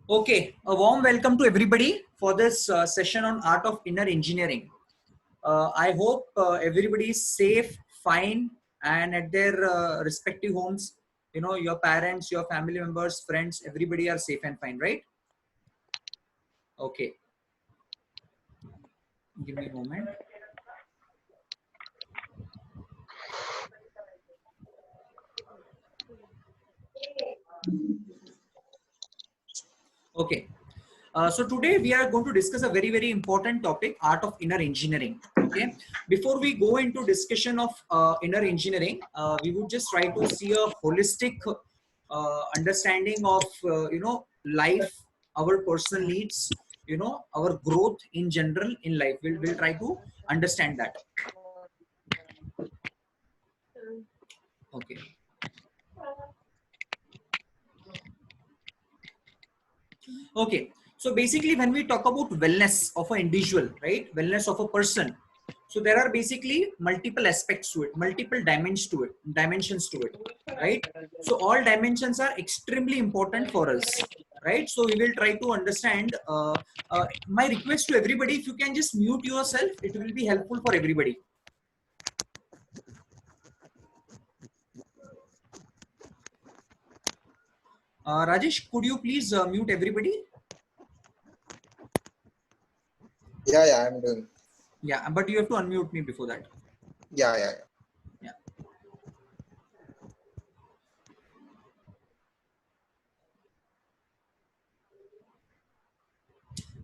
Okay, a warm welcome to everybody for this session on art of inner engineering. I hope everybody is safe, fine, and at their respective homes. You know, your parents, your family members, friends, everybody are safe and fine, right? Okay, give me a moment. Okay. So today we are going to discuss a very important topic, art of inner engineering. Okay. Before we go into discussion of inner engineering, we would just try to see a holistic understanding of life, our personal needs, our growth in general in life. We'll try to understand that. Okay. Okay. So basically, when we talk about wellness of an individual, right? Wellness of a person. So there are basically multiple aspects to it, multiple dimensions to it, right? So all dimensions are extremely important for us, right? So we will try to understand. My request to everybody, if you can just mute yourself, it will be helpful for everybody. Rajesh, could you please mute everybody? Yeah, I'm doing. Yeah, but you have to unmute me before that. Yeah. Yeah.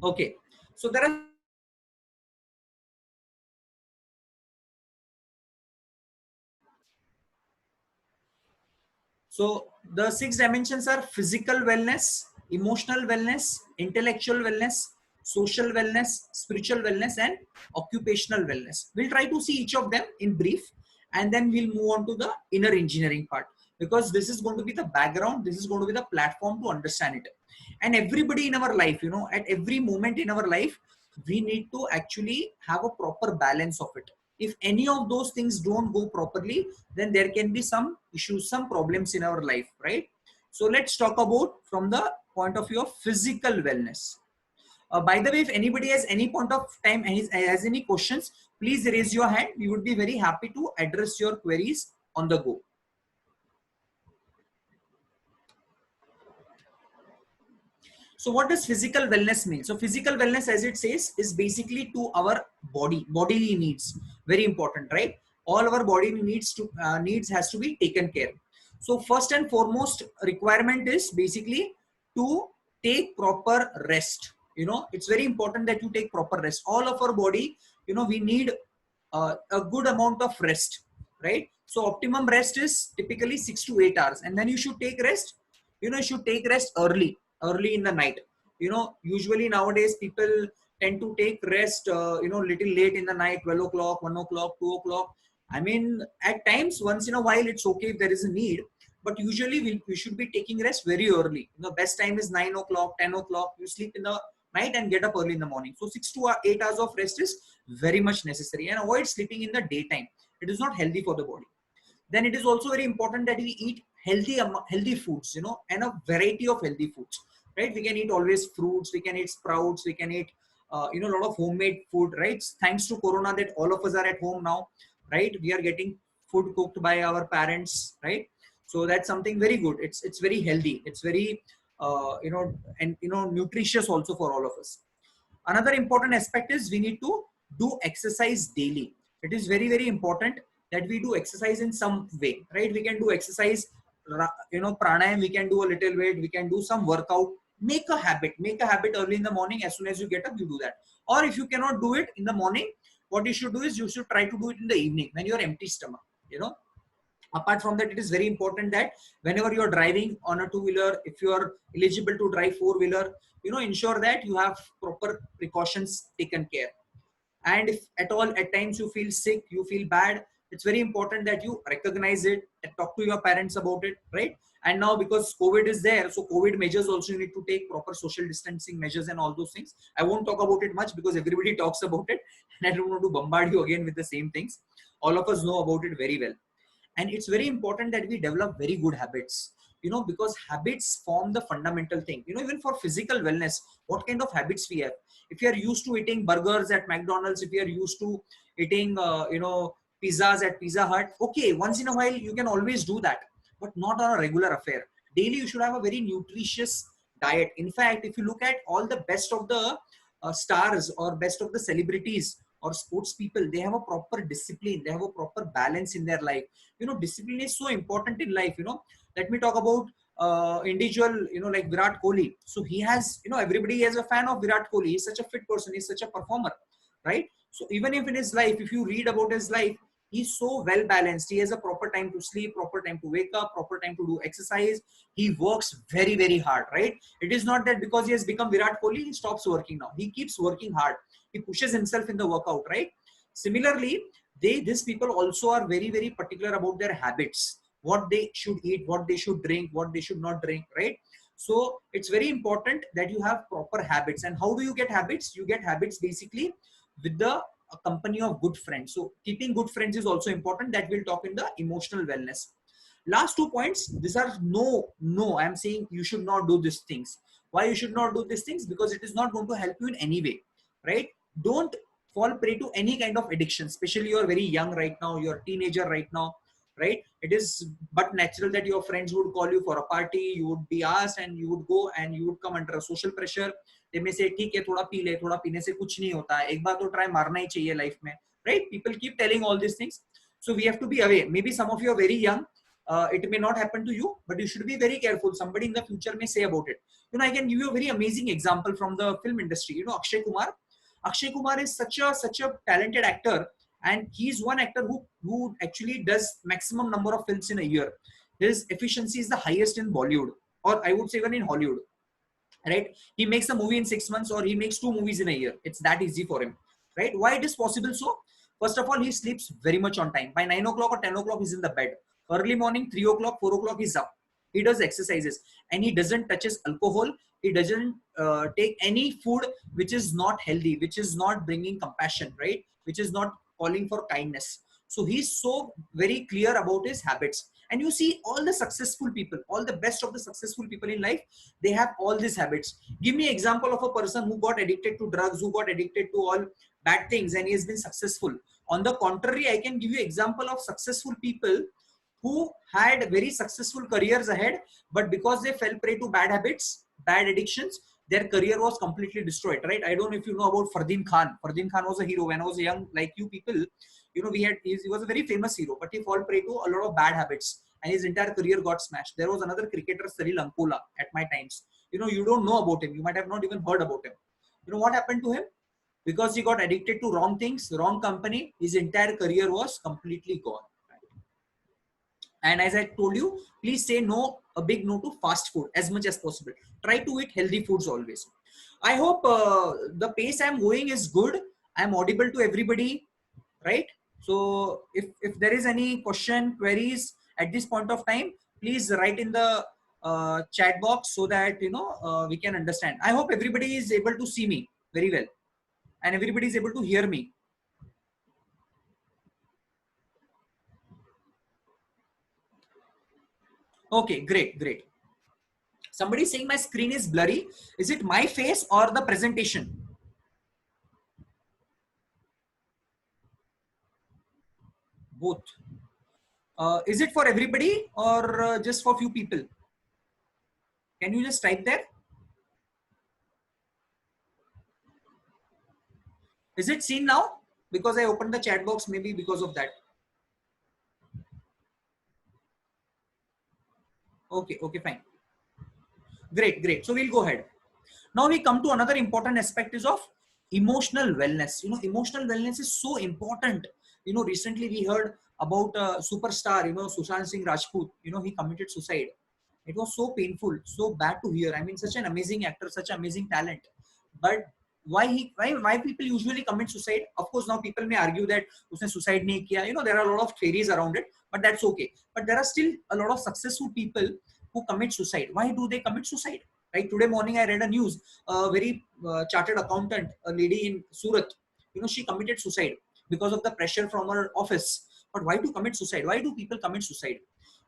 Okay. So there are So the six dimensions are physical wellness, emotional wellness, intellectual wellness, social wellness, spiritual wellness, and occupational wellness. We'll try to see each of them in brief, and then we'll move on to the inner engineering part, because this is going to be the background, this is going to be the platform to understand it. And everybody in our life, at every moment in our life, we need to actually have a proper balance of it. If any of those things don't go properly, then there can be some issues, some problems in our life, right? So let's talk about from the point of view of physical wellness. By the way, if anybody has any point of time and has any questions, please raise your hand. We would be very happy to address your queries on the go. So what does physical wellness mean? So physical wellness, as it says, is basically to our bodily needs. Very important, right? All our body needs has to be taken care. So first and foremost requirement is basically to take proper rest. It's very important that you take proper rest. All of our body, we need a good amount of rest, right? So optimum rest is typically 6 to 8 hours, and then you should take rest. You should take rest early in the night. Usually nowadays people tend to take rest little late in the night, 12 o'clock, 1 o'clock, 2 o'clock. I mean, at times once in a while it's okay if there is a need, but usually we should be taking rest very early. Best time is 9 o'clock, 10 o'clock. You sleep in the night and get up early in the morning. So 6 to 8 hours of rest is very much necessary, and avoid sleeping in the daytime. It is not healthy for the body. Then it is also very important that we eat healthy foods, and a variety of healthy foods, right? We can eat always fruits, we can eat sprouts, we can eat a lot of homemade food, right? Thanks to corona that all of us are at home now, right? We are getting food cooked by our parents, right? So that's something very good. It's very healthy, it's very and nutritious also for all of us. Another important aspect is we need to do exercise daily. It is very important that we do exercise in some way, right? We can do exercise, pranayam, we can do a little weight, we can do some workout. Make a habit early in the morning. As soon as you get up, you do that. Or if you cannot do it in the morning, what you should do is you should try to do it in the evening when you're empty stomach. Apart from that, it is very important that whenever you're driving on a two-wheeler, if you are eligible to drive four-wheeler, ensure that you have proper precautions taken care. And if at all at times you feel sick, you feel bad, it's very important that you recognize it and talk to your parents about it, right? And now because COVID is there, so COVID measures also, you need to take proper social distancing measures and all those things. I won't talk about it much because everybody talks about it, and I don't want to bombard you again with the same things. All of us know about it very well. And it's very important that we develop very good habits. you know, because habits form the fundamental thing. You know, even for physical wellness, what kind of habits we have? If you are used to eating burgers at McDonald's, if you are used to eating, you know, pizzas at Pizza Hut, okay, once in a while you can always do that, but not on a regular affair. Daily, you should have a very nutritious diet. In fact, if you look at all the best of the stars or best of the celebrities or sports people, they have a proper discipline, they have a proper balance in their life. You know, discipline is so important in life. You know, let me talk about individual, you know, like Virat Kohli. So he has, you know, everybody is a fan of Virat Kohli. He's such a fit person, he's such a performer, right? So even if in his life, if you read about his life, he's so well balanced. He has a proper time to sleep, proper time to wake up, proper time to do exercise. He works very, very hard, right? It is not that because he has become Virat Kohli, he stops working now. He keeps working hard. He pushes himself in the workout, right? Similarly, these people also are very, very particular about their habits, what they should eat, what they should drink, what they should not drink, right? So it's very important that you have proper habits. And how do you get habits? You get habits basically with the company of good friends. So keeping good friends is also important. That we'll talk in the emotional wellness. Last 2 points, these are no, I'm saying you should not do these things. Why you should not do these things? Because it is not going to help you in any way, right? Don't fall prey to any kind of addiction, especially you're very young right now, you're a teenager right now, right? It is but natural that your friends would call you for a party, you would be asked and you would go and you would come under a social pressure. They may say ठीक है थोड़ा P ले, थोड़ा पीने से कुछ नहीं होता है, एक बार तो ट्राई मारना ही चाहिए लाइफ में, right? People keep telling all these things. So we have to be aware. Maybe some of you are very young, it may not happen to you, but you should be very careful. Somebody in the future may say about it. You know, I can give you a very amazing example from the film industry. You know, Akshay Kumar. Akshay Kumar is such a talented actor, and he's one actor who actually does maximum number of films in a year. His efficiency is the highest in Bollywood, or I would say even in Hollywood, right? He makes a movie in 6 months, or he makes 2 movies in a year. It's that easy for him, right? Why it is possible? So first of all, he sleeps very much on time. By 9 o'clock or 10 o'clock, he's in the bed. Early morning, 3 o'clock, 4 o'clock, he's up. He does exercises, and he doesn't touches alcohol. He doesn't take any food which is not healthy, which is not bringing compassion, right? Which is not calling for kindness. So he's so very clear about his habits. And you see all the successful people, all the best of the successful people in life, they have all these habits. Give me an example of a person who got addicted to drugs, who got addicted to all bad things, and he has been successful. On the contrary, I can give you example of successful people who had very successful careers ahead, but because they fell prey to bad habits, bad addictions, their career was completely destroyed, right? I don't know if you know about Fardeen Khan. Fardeen Khan was a hero when I was young, like you people. You know, he was a very famous hero, but he fell prey to a lot of bad habits, and his entire career got smashed. There was another cricketer, Cyril Ankola, at my times. You know, you don't know about him. You might have not even heard about him. You know what happened to him? Because he got addicted to wrong things, wrong company, his entire career was completely gone. And as I told you, please say no, a big no to fast food as much as possible. Try to eat healthy foods always. I hope the pace I'm going is good. I'm audible to everybody, right? So if there is any question, queries at this point of time, please write in the chat box so that, you know, we can understand. I hope everybody is able to see me very well and everybody is able to hear me. Okay, great, great. Somebody saying my screen is blurry. Is it my face or the presentation? Both. Is it for everybody or just for few people? Can you just type there? Is it seen now? Because I opened the chat box, maybe because of that. Okay, okay, fine. Great, great. So we'll go ahead. Now we come to another important aspect is of emotional wellness. You know, emotional wellness is so important. You know, recently we heard about a superstar, you know, Sushant Singh Rajput. You know, he committed suicide. It was so painful, so bad to hear. I mean, such an amazing actor, such amazing talent. But why people usually commit suicide? Of course, now people may argue that usne suicide nahi kiya. You know, there are a lot of theories around it, but that's okay. But there are still a lot of successful people who commit suicide. Why do they commit suicide? Right? Today morning, I read a news. A very chartered accountant, a lady in Surat, you know, she committed suicide because of the pressure from her office. But why to commit suicide? Why do people commit suicide?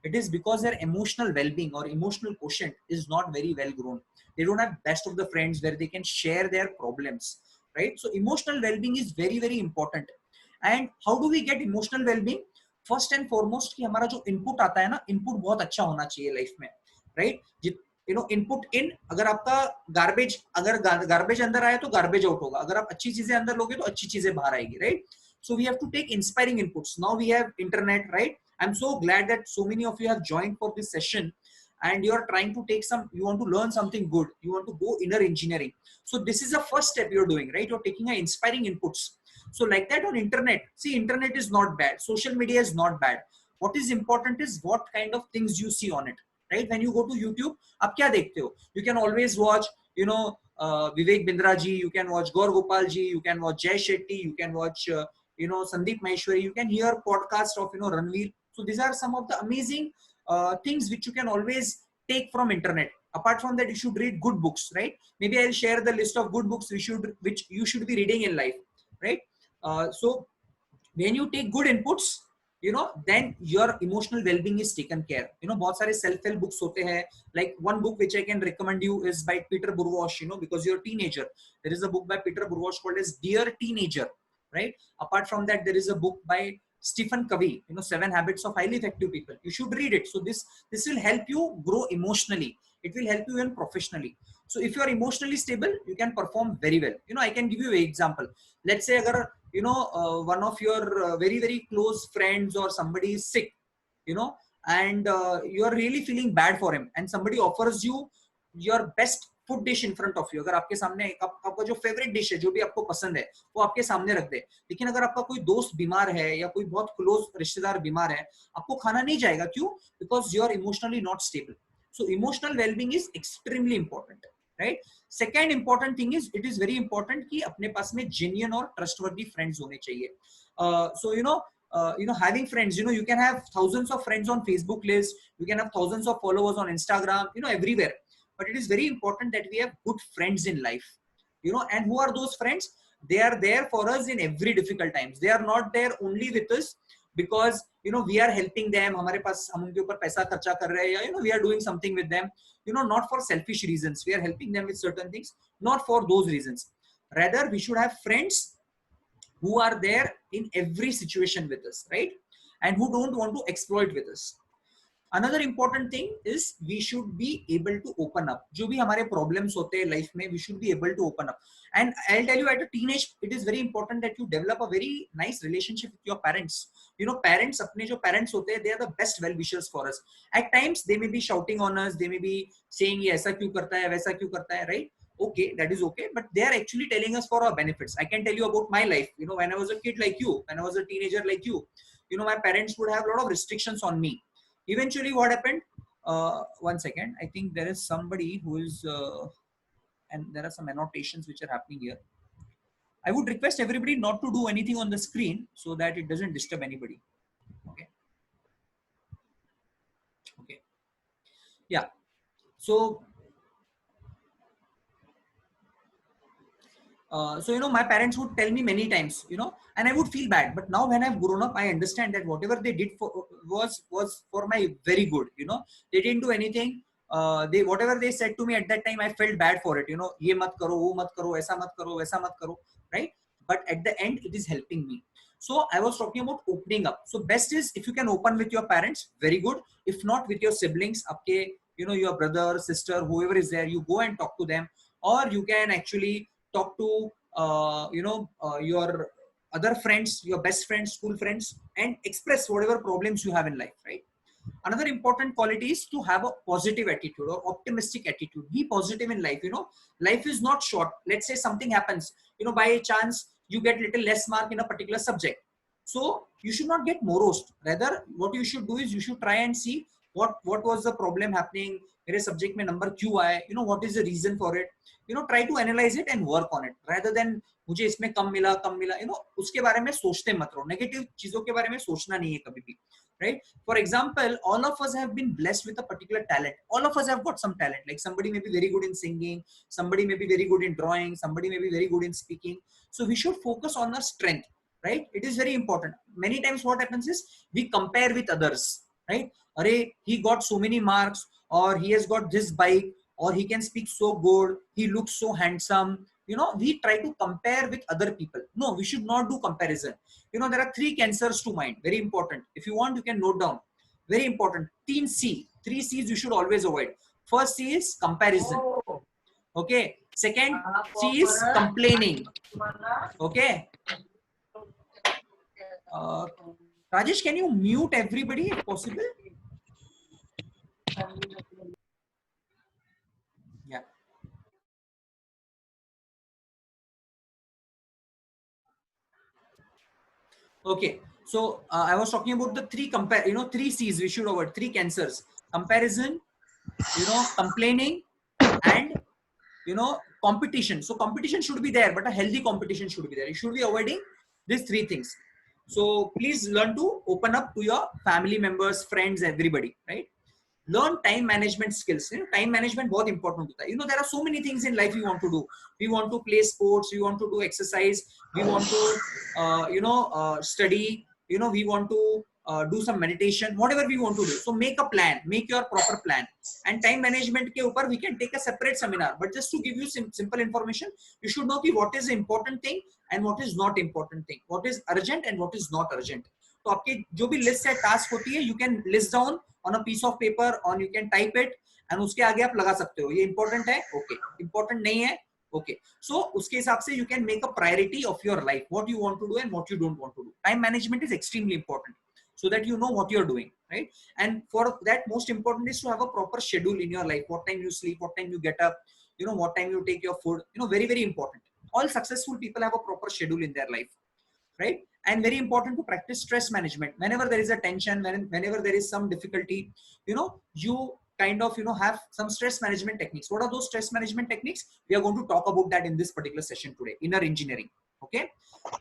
It is because their emotional well-being or emotional quotient is not very well grown. They don't have best of the friends where they can share their problems, right? So emotional well-being is very, very important. And how do we get emotional well-being? First and foremost कि हमारा जो input आता है ना, input बहुत अच्छा होना चाहिए life में, right? You know, input in, अगर आपका garbage, अगर garbage अंदर आया तो garbage out होगा, अगर आप अच्छी चीजें अंदर लोगे तो अच्छी चीजें बाहर आएगी, right? So we have to take inspiring inputs. Now we have internet, right? I'm so glad that so many of you have joined for this session and you're trying to take some, you want to learn something good, you want to go inner engineering. So this is the first step you're doing, right? You're taking a inspiring inputs. So like that on internet, see, internet is not bad, social media is not bad. What is important is what kind of things you see on it, right? When you go to YouTube, आप क्या देखते हो? You can always watch, you know, Vivek Bindra ji, you can watch Gaur Gopal ji, you can watch Jay Shetty, you can watch you know, Sandeep Maheshwari, you can hear podcast of, you know, Ranveer. So these are some of the amazing things which you can always take from internet. Apart from that, you should read good books, right? Maybe I'll share the list of good books which you should be reading in life, right? So when you take good inputs, you know, then your emotional well-being is taken care. You know, बहुत सारे self-help books होते हैं. Like one book which I can recommend you is by Peter Burwash. You know, because you're a teenager, there is a book by Peter Burwash called as Dear Teenager, right? Apart from that, there is a book by Stephen Covey, you know, 7 Habits of Highly Effective People. You should read it. So this will help you grow emotionally. It will help you even professionally. So if you are emotionally stable, you can perform very well. You know, I can give you an example. Let's say agar, you know, one of your very, very close friends or somebody is sick, you know, and you are really feeling bad for him, and somebody offers you your best food dish in front of you. अगर आपके सामने आपका जो favourite dish है, जो भी आपको पसंद है, वो आपके सामने रख दे. लेकिन अगर आपका कोई दोस्त बीमार है या कोई बहुत क्लोज रिश्तेदार बीमार है, आपको खाना नहीं जाएगा. क्यों? Because you are emotionally not stable. So emotional wellbeing is extremely important, right? Second important thing is, it is very important कि अपने पास में जेन्युइन और ट्रस्टवर्दी फ्रेंड्स होने चाहिए. सो you know, having friends, you know, you can have thousands of friends on Facebook list, you can have thousands of followers on Instagram, you know, everywhere. But it is very important that we have good friends in life, you know. And who are those friends? They are there for us in every difficult times. They are not there only with us because, you know, we are helping them, हमारे पास हम उनके ऊपर पैसा खर्चा कर रहे हैं, या, you know, we are doing something with them, you know, not for selfish reasons. We are helping them with certain things, not for those reasons. Rather, we should have friends who are there in every situation with us, right? And who don't want to exploit with us. Another important thing is we should be able to open up. जो भी हमारे problems होते हैं life में, we should be able to open up. And I'll tell you, at a teenage, it is very important that you develop a very nice relationship with your parents. You know, parents, अपने जो parents होते हैं, they are the best well-wishers for us. At times, they may be shouting on us, they may be saying ये ऐसा क्यों करता है, वैसा क्यों करता है, right? Okay, that is okay, but they are actually telling us for our benefits. I can tell you about my life. You know, when I was a kid like you, when I was a teenager like you, you know, my parents would have a lot of restrictions on me. Eventually what happened, one second, I think there is somebody who is and there are some annotations which are happening here. I would request everybody not to do anything on the screen so that it doesn't disturb anybody. Okay, okay, yeah. So so, you know, my parents would tell me many times, you know, and I would feel bad. But now when I've grown up, I understand that whatever they did was for my very good. You know, they didn't do anything. They, whatever they said to me at that time, I felt bad for it. You know, ye mat karo, wo mat karo, aisa mat karo, waisa mat karo, right? But at the end, it is helping me. So I was talking about opening up. So best is if you can open with your parents, very good. If not, with your siblings, आपके, you know, your brother, sister, whoever is there, you go and talk to them, or you can actually talk to you know, your other friends, your best friends, school friends, and express whatever problems you have in life, right? Another important quality is to have a positive attitude or optimistic attitude. Be positive in life. You know, life is not short. Let's say something happens, you know, by chance you get little less mark in a particular subject, so you should not get morosed. Rather, what you should do is you should try and see what was the problem happening. मेरे subject में number क्यों आए? You know, what is the reason for it? You know, try to analyze it and work on it rather than मुझे इसमें कम मिला, you know, उसके बारे में सोचते मत रहो. Negative चीजों के बारे में सोचना नहीं है कभी भी, right? For example, all of us have been blessed with a particular talent. All of us have got some talent. Like somebody may be very good in singing, somebody may be very good in drawing, somebody may be very good in speaking. So we should focus on our strength, right? It is very important. Many times what happens is we compare with others, right? अरे he got so many marks, or he has got this bike, or he can speak so good, he looks so handsome. You know, we try to compare with other people. No, we should not do comparison. You know, there are 3 cancers to mind, very important. If you want, you can note down, very important. 3 C's you should always avoid. First C is comparison. Okay. Second C is complaining. Okay. Rajesh, can you mute everybody if possible? Yeah. Okay. So I was talking about the 3 C's we should avoid, 3 cancers: comparison, complaining, and competition. So competition should be there, but a healthy competition should be there. You should be avoiding these 3 things. So please learn to open up to your family members, friends, everybody, right? Learn time management skills. Time management बहुत important होता है. There are so many things in life we want to do. We want to play sports, we want to do exercise, we want to study, we want to do some meditation, whatever we want to do. So make a plan, make your proper plan. And time management के ऊपर we can take a separate seminar. But just to give you simple information, you should know what is the important thing and what is not important thing, what is urgent and what is not urgent. तो आपकी जो भी list है, task होती है, you can list down on a piece of paper, or you can type it, and उसके आगे आप लगा सकते हो ये important है, okay, important नहीं है, okay. So उसके हिसाब से you can make a priority of your life, what you want to do and what you don't want to do. Time management is extremely important, so that you know what you're doing, right? And for that, most important is to have a proper schedule in your life. What time you sleep, what time you get up, what time you take your food, very, very important. All successful people have a proper schedule in their life, right? And very important to practice stress management. Whenever there is a tension, whenever there is some difficulty, you kind of have some stress management techniques. What are those stress management techniques? We are going to talk about that in this particular session today, inner engineering. Okay.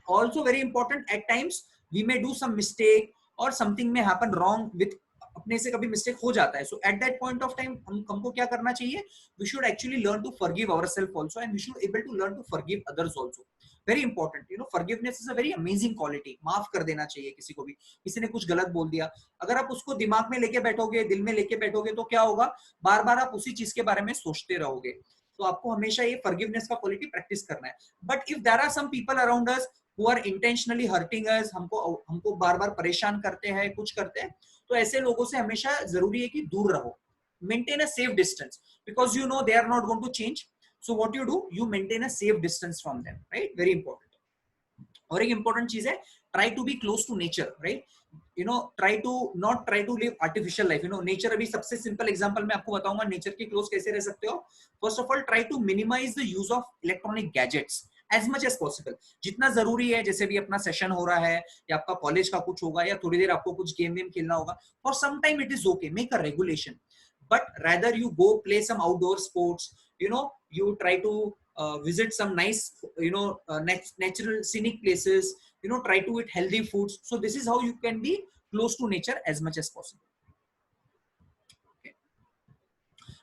Also very important, at times we may do some mistake or something may happen wrong with अपने से कभी mistake हो जाता है. So at that point of time हमको क्या करना चाहिए? We should actually learn to forgive ourselves also, and we should able to learn to forgive others also. Very important. Forgiveness is a very amazing quality. माफ कर देना चाहिए किसी को भी. किसी ने कुछ गलत बोल दिया, अगर आप उसको दिमाग में लेके बैठोगे, दिल में लेके बैठोगे, तो क्या होगा? बार बार आप उसी चीज के बारे में सोचते रहोगे. तो आपको हमेशा ये forgiveness का क्वालिटी प्रैक्टिस करना है. But if there are some people around us who are intentionally hurting us, हमको बार बार परेशान करते हैं, कुछ करते हैं, तो ऐसे लोगों से हमेशा जरूरी है कि दूर रहो. Maintain a safe distance, because they are not going to change. So what you do, you maintain a safe distance from them, right? Very important. और एक important चीज है, try to be close to nature, right? Try to live artificial life. Nature, अभी सबसे simple example मैं आपको बताऊंगा nature के close कैसे रह सकते हो. First of all, try to minimize the use of electronic gadgets as much as possible. जितना जरूरी है, जैसे भी अपना सेशन हो रहा है या आपका कॉलेज का कुछ होगा या थोड़ी देर आपको कुछ गेम खेलना होगा, for some time it is okay, make a regulation. But rather you go play some outdoor sports, you try to visit some nice, natural scenic places, try to eat healthy foods. So this is how you can be close to nature as much as possible. Okay.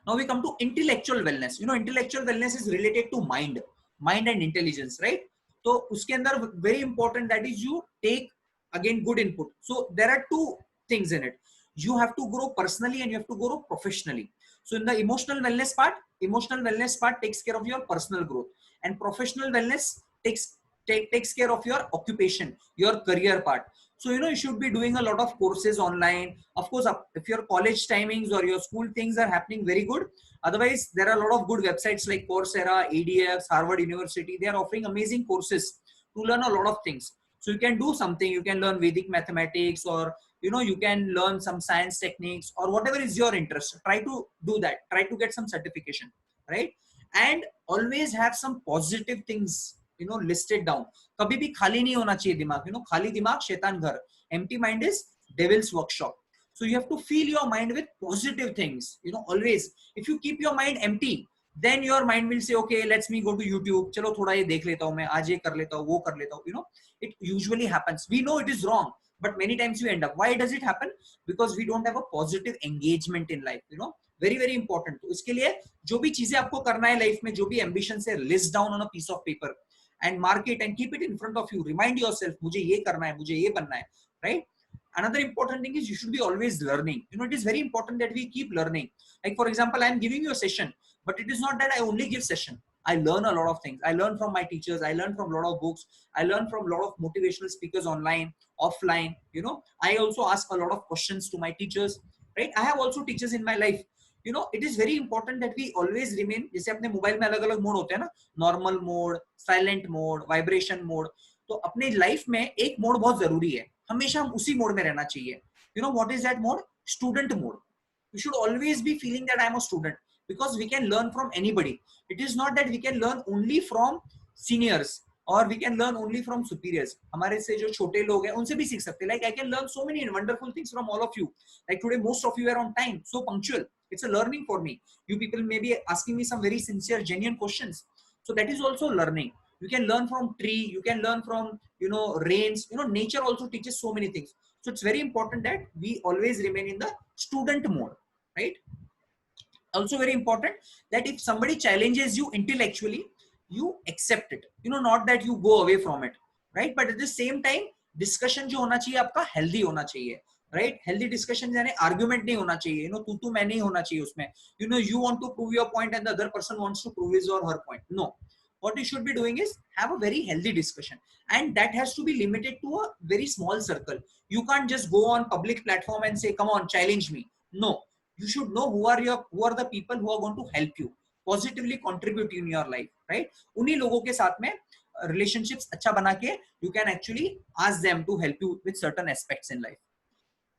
Now we come to intellectual wellness. Intellectual wellness is related to mind and intelligence, right? So uske andar very important, that is you take again good input. So there are 2 things in it. You have to grow personally and you have to grow professionally. So in the emotional wellness part takes care of your personal growth, and professional wellness takes care of your occupation, your career part. So you should be doing a lot of courses online. Of course, if your college timings or your school things are happening, very good. Otherwise, there are a lot of good websites like Coursera, EDX, Harvard University. They are offering amazing courses to learn a lot of things. So you can do something. You can learn Vedic mathematics, or you can learn some science techniques, or whatever is your interest. Try to do that. Try to get some certification, right? And always have some positive things, listed down. कभी भी खाली नहीं होना चाहिए दिमाग. खाली दिमाग शैतान घर. Empty mind is devil's workshop. So you have to fill your mind with positive things. Always. If you keep your mind empty, then your mind will say, okay, let's me go to YouTube. चलो थोड़ा ये देख लेता हूँ मैं, आज ये कर लेता हूँ, वो कर लेता हूँ. It usually happens. We know it is wrong, but many times we end up. Why does it happen? Because we don't have a positive engagement in life. Very, very important. तो इसके लिए जो भी चीजें आपको करना है लाइफ में, जो भी ambitions है, list down on a piece of paper and mark it and keep it in front of you. Remind yourself, मुझे ये करना है, मुझे ये बनना है, right? Another important thing is you should be always learning. It is very important that we keep learning. Like for example, I am giving you a session, but it is not that I only give session. I learn a lot of things. I learn from my teachers. I learn from a lot of books. I learn from a lot of motivational speakers online, offline. I also ask a lot of questions to my teachers, right? I have also teachers in my life. It is very important that we always remain. जैसे अपने mobile में अलग अलग mode होते हैं ना, normal mode, silent mode, vibration mode. तो अपने लाइफ में एक मोड बहुत जरूरी है, हमेशा हम उसी मोड में रहना चाहिए. What is that mode? Student mode. You should always be feeling that I am a student, because we can learn from anybody. It is not that we can learn only from seniors or we can learn only from superiors. हमारे से जो छोटे लोग हैं उनसे भी सीख सकते हैं. Like I can learn so many wonderful things from all of you. Like today most of you are on time, so punctual. It's a learning for me. You people may be asking me some very sincere, genuine questions. So that is also learning. You can learn from tree, you can learn from rains. Nature also teaches so many things. So it's very important that we always remain in the student mode, right? Also very important that if somebody challenges you intellectually, you accept it. Not that you go away from it, right? But at the same time, discussion जो होना चाहिए आपका healthy होना चाहिए, right? Healthy discussion यानी argument नहीं होना चाहिए. तू मैं नहीं होना चाहिए उसमें. You want to prove your point and the other person wants to prove his or her point. No. What you should be doing is have a very healthy discussion, and that has to be limited to a very small circle. You can't just go on public platform and say, come on, challenge me. No. You should know who are the people who are going to help you positively contribute in your life, right? उन्हीं लोगों के साथ में relationships अच्छा बना के you can actually ask them to help you with certain aspects in life.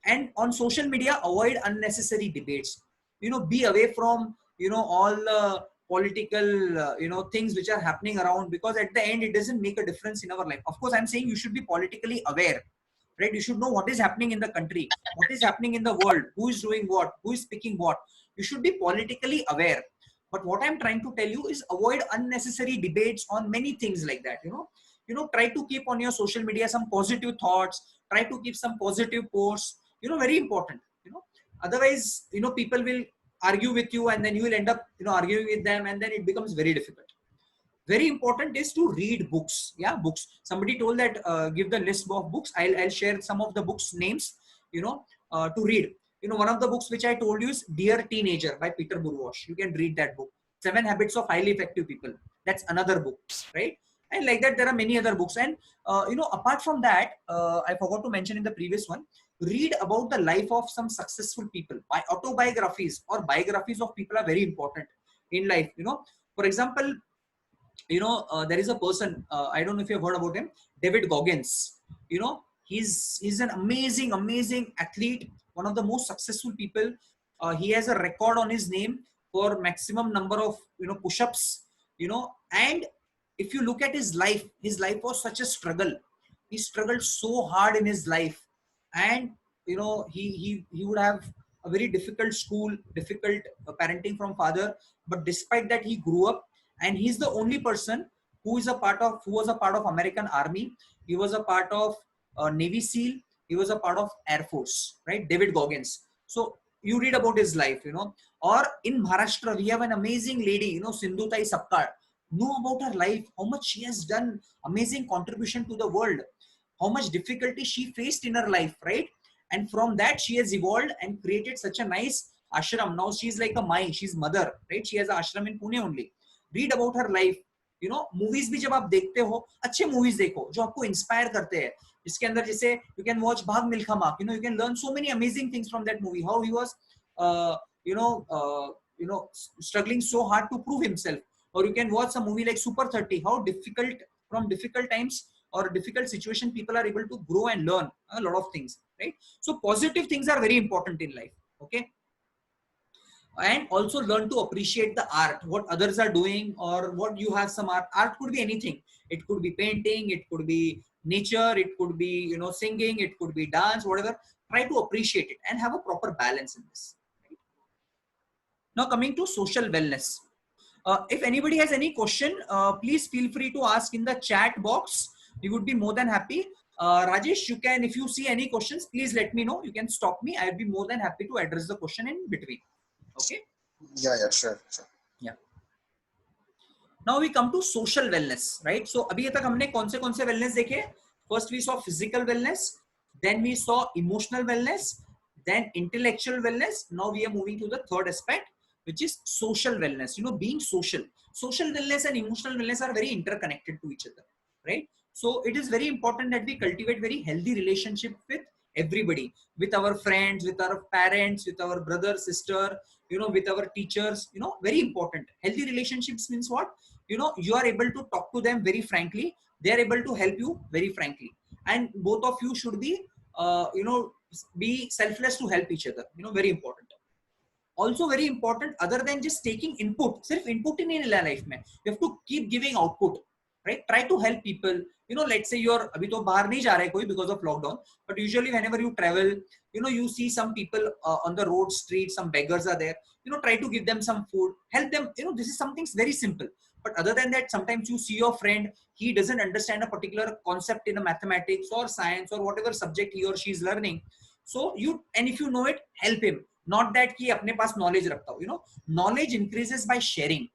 And on social media, avoid unnecessary debates. Be away from all the political things which are happening around, because at the end it doesn't make a difference in our life. Of course, I'm saying you should be politically aware, right? You should know what is happening in the country, what is happening in the world, who is doing what, who is speaking what. You should be politically aware. But what I'm trying to tell you is avoid unnecessary debates on many things like that. Try to keep on your social media some positive thoughts, try to keep some positive posts, very important. Otherwise, people will argue with you and then you will end up arguing with them, and then it becomes very difficult. Very important is to read books. Yeah, books. Somebody told that give the list of books. I'll share some of the books names, to read. One of the books which I told you is Dear Teenager by Peter Burwash. You can read that book. 7 Habits of Highly Effective People. That's another book, right? And like that, there are many other books. And apart from that, I forgot to mention in the previous one, read about the life of some successful people. My autobiographies or biographies of people are very important in life. For example, there is a person, I don't know if you have heard about him, David Goggins. He's an amazing athlete, one of the most successful people. He has a record on his name for maximum number of push-ups. And if you look at his life was such a struggle. He struggled so hard in his life, and he would have a very difficult school, difficult parenting from father, but despite that he grew up. And he's the only person who was a part of American Army. He was a part of Navy SEAL. He was a part of Air Force, right? David Goggins. So you read about his life, or in Maharashtra, we have an amazing lady, Sindhutai Sapkar. Know about her life, how much she has done, amazing contribution to the world, how much difficulty she faced in her life, right? And from that, she has evolved and created such a nice ashram. Now she's like a Mai, she's mother, right? She has an ashram in Pune only. Read about her life. Movies भी जब आप देखते हो, अच्छे movies देखो जो आपको inspire करते हैं. इसके अंदर जैसे you can watch भाग Milkha, you can learn so many amazing things from that movie. How he was, struggling so hard to prove himself. Or you can watch a movie like Super 30. How from difficult times or difficult situation, people are able to grow and learn a lot of things, right? So positive things are very important in life. Okay. And also learn to appreciate the art, what others are doing, or what you have some art. Art could be anything. It could be painting, it could be nature, it could be singing, it could be dance, whatever. Try to appreciate it and have a proper balance in this. Right? Now coming to social wellness. If anybody has any question, please feel free to ask in the chat box. We would be more than happy. Rajesh, you can, if you see any questions, please let me know. You can stop me. I would be more than happy to address the question in between. Okay. Yeah, sure. Yeah. Now we come to social wellness, right? So अभी तक हमने कौन से wellness देखे? First we saw physical wellness, then we saw emotional wellness, then intellectual wellness. Now we are moving to the third aspect, which is social wellness. You know, being social. Social wellness and emotional wellness are very interconnected to each other, right? So it is very important that we cultivate very healthy relationship with everybody, with our friends, with our parents, with our brother, sister, you know, with our teachers. You know, very important. Healthy relationships means what? You know, you are able to talk to them very frankly. They are able to help you very frankly, and both of you should be you know, be selfless to help each other. You know, very important. Also very important, other than just taking input, सिर्फ input ही नहीं लेना life में, you have to keep giving output, right? Try to help people. You know, let's say you're अभी तो बाहर नहीं जा रहा है कोई because of lockdown, but usually whenever you travel, you know, you see some people on the road, street, some beggars are there. You know, try to give them some food, help them. You know, this is something very simple. But other than that, sometimes you see your friend, he doesn't understand a particular concept in a mathematics or science or whatever subject he or she is learning. So you, and if you know it, help him. Not that कि अपने पास knowledge रखता हो. You know, knowledge increases by sharing.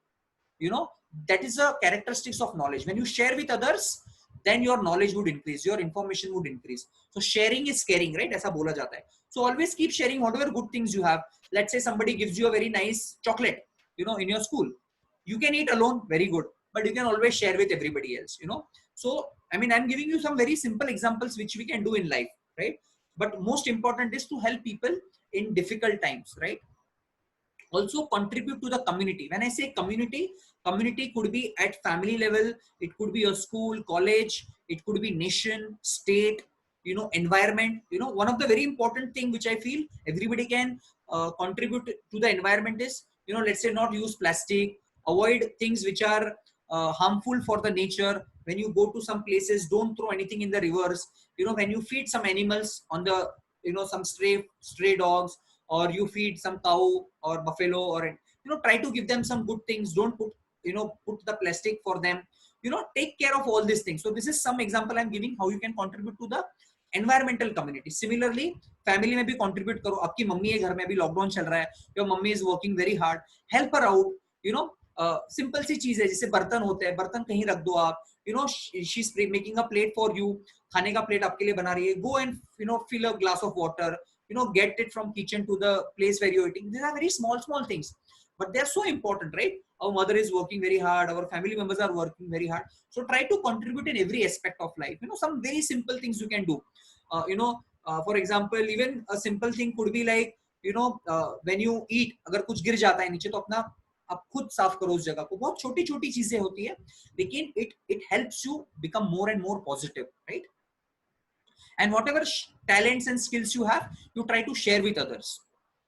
You know, that is a characteristics of knowledge. When you share with others, then your knowledge would increase, your information would increase. So sharing is caring, right? ऐसा बोला जाता है. So always keep sharing whatever good things you have. Let's say somebody gives you a very nice chocolate, you know, in your school. You can eat alone, very good, but you can always share with everybody else, you know. So, I mean, I'm giving you some very simple examples which we can do in life, right? But most important is to help people in difficult times, right? Also contribute to the community. When I say community, community could be at family level, it could be your school, college, it could be nation, state, you know, environment. You know, one of the very important thing which I feel everybody can contribute to the environment is, you know, let's say not use plastic, avoid things which are harmful for the nature. When you go to some places, don't throw anything in the rivers. You know, when you feed some animals on the, you know, some stray dogs, or you feed some cow or buffalo, or, you know, try to give them some good things. Don't put, you know, put the plastic for them. You know, take care of all these things. So this is some example I'm giving how you can contribute to the environmental community. Similarly, family में भी contribute करो. आपकी mummy है घर में, अभी lockdown चल रहा है, your mummy is working very hard, help her out. You know, simple सी चीज है, जैसे बर्तन होते हैं, बर्तन कहीं रख दो आप. You know, she's making a plate for you, खाने का प्लेट आपके लिए बना रही है. Go and, you know, fill a glass of water. You know, get it from kitchen to the place where you're eating. These are very small things, but they're so important, right? Our mother is working very hard, our family members are working very hard. So try to contribute in every aspect of life. You know, some very simple things you can do. You know, for example, even a simple thing could be like, you know, when you eat, अगर कुछ गिर जाता है नीचे तो अपना आप खुद साफ करो उस जगह को. बहुत छोटी छोटी चीजें होती है, लेकिन it helps you become more and more positive, right? And whatever talents and skills you have, you try to share with others.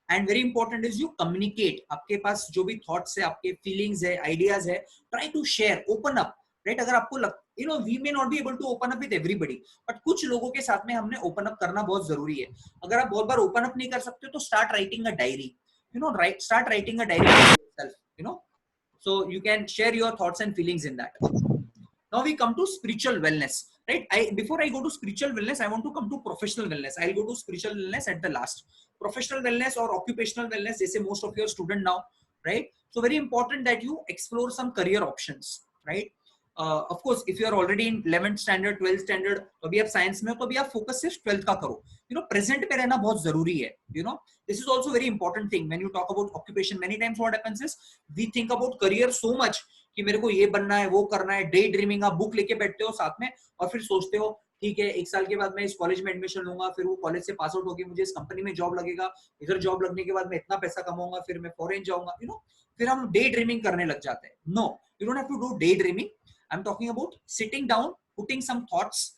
And very important is you communicate. आपके पास जो भी thoughts है, आपके feelings है, ideas है, try to share, open up, right? अगर आपको you know, we may not be able to open up with everybody, but कुछ लोगों के साथ में हमने open up करना बहुत जरूरी है. अगर आप बहुत बार open up नहीं कर सकते तो start writing a diary. You know, start writing a diary for yourself, you know, so you can share your thoughts and feelings in that. Now we come to spiritual wellness, right? Before I go to spiritual wellness, I want to come to professional wellness. I'll go to spiritual wellness at the last. Professional wellness or occupational wellness, they say most of your student now, right? So very important that you explore some career options, right? Of course, if you are already in 11th standard, 12th standard, तो अभी आप science में हो, तो अभी आप focus सिर्फ 12th का करो. You know, present पे रहना बहुत जरूरी है. You know, this is also very important thing when you talk about occupation. Many times what happens is we think about career so much कि मेरे को ये बनना है, वो करना है. डे ड्रीमिंग, आप बुक लेके बैठते हो साथ में और फिर सोचते हो ठीक है, एक साल के बाद मैं इस कॉलेज में एडमिशन लूंगा, फिर वो कॉलेज से पास आउट होकर मुझे इस कंपनी में जॉब लगेगा, इधर जॉब लगने के बाद मैं इतना पैसा कमाऊंगा, फिर मैं फॉरेन जाऊंगा. यू नो, फिर हम डे ड्रीमिंग करने लग जाते हैं. No, you don't have to do day dreaming. I am talking about sitting down, putting some thoughts,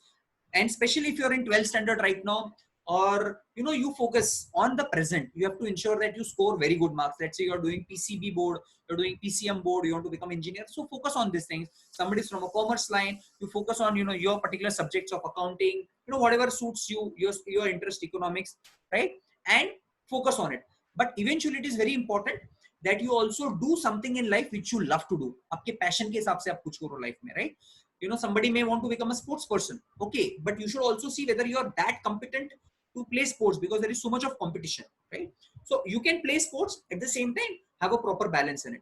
and especially if you're in 12th standard right now, or you know, you focus on the present. You have to ensure that you score very good marks. Let's say you're doing PCB board, you're doing PCM board, you want to become engineer, so focus on these things. Somebody's from a commerce line, you focus on, you know, your particular subjects of accounting, you know, whatever suits you, your interest, economics, right? And focus on it. But eventually it is very important that you also do something in life which you love to do. आपके passion के हिसाब से आप कुछ करो life में, right? You know, somebody may want to become a sports person, okay, but you should also see whether you are that competent to play sports, because there is so much of competition, right? So you can play sports at the same time, have a proper balance in it.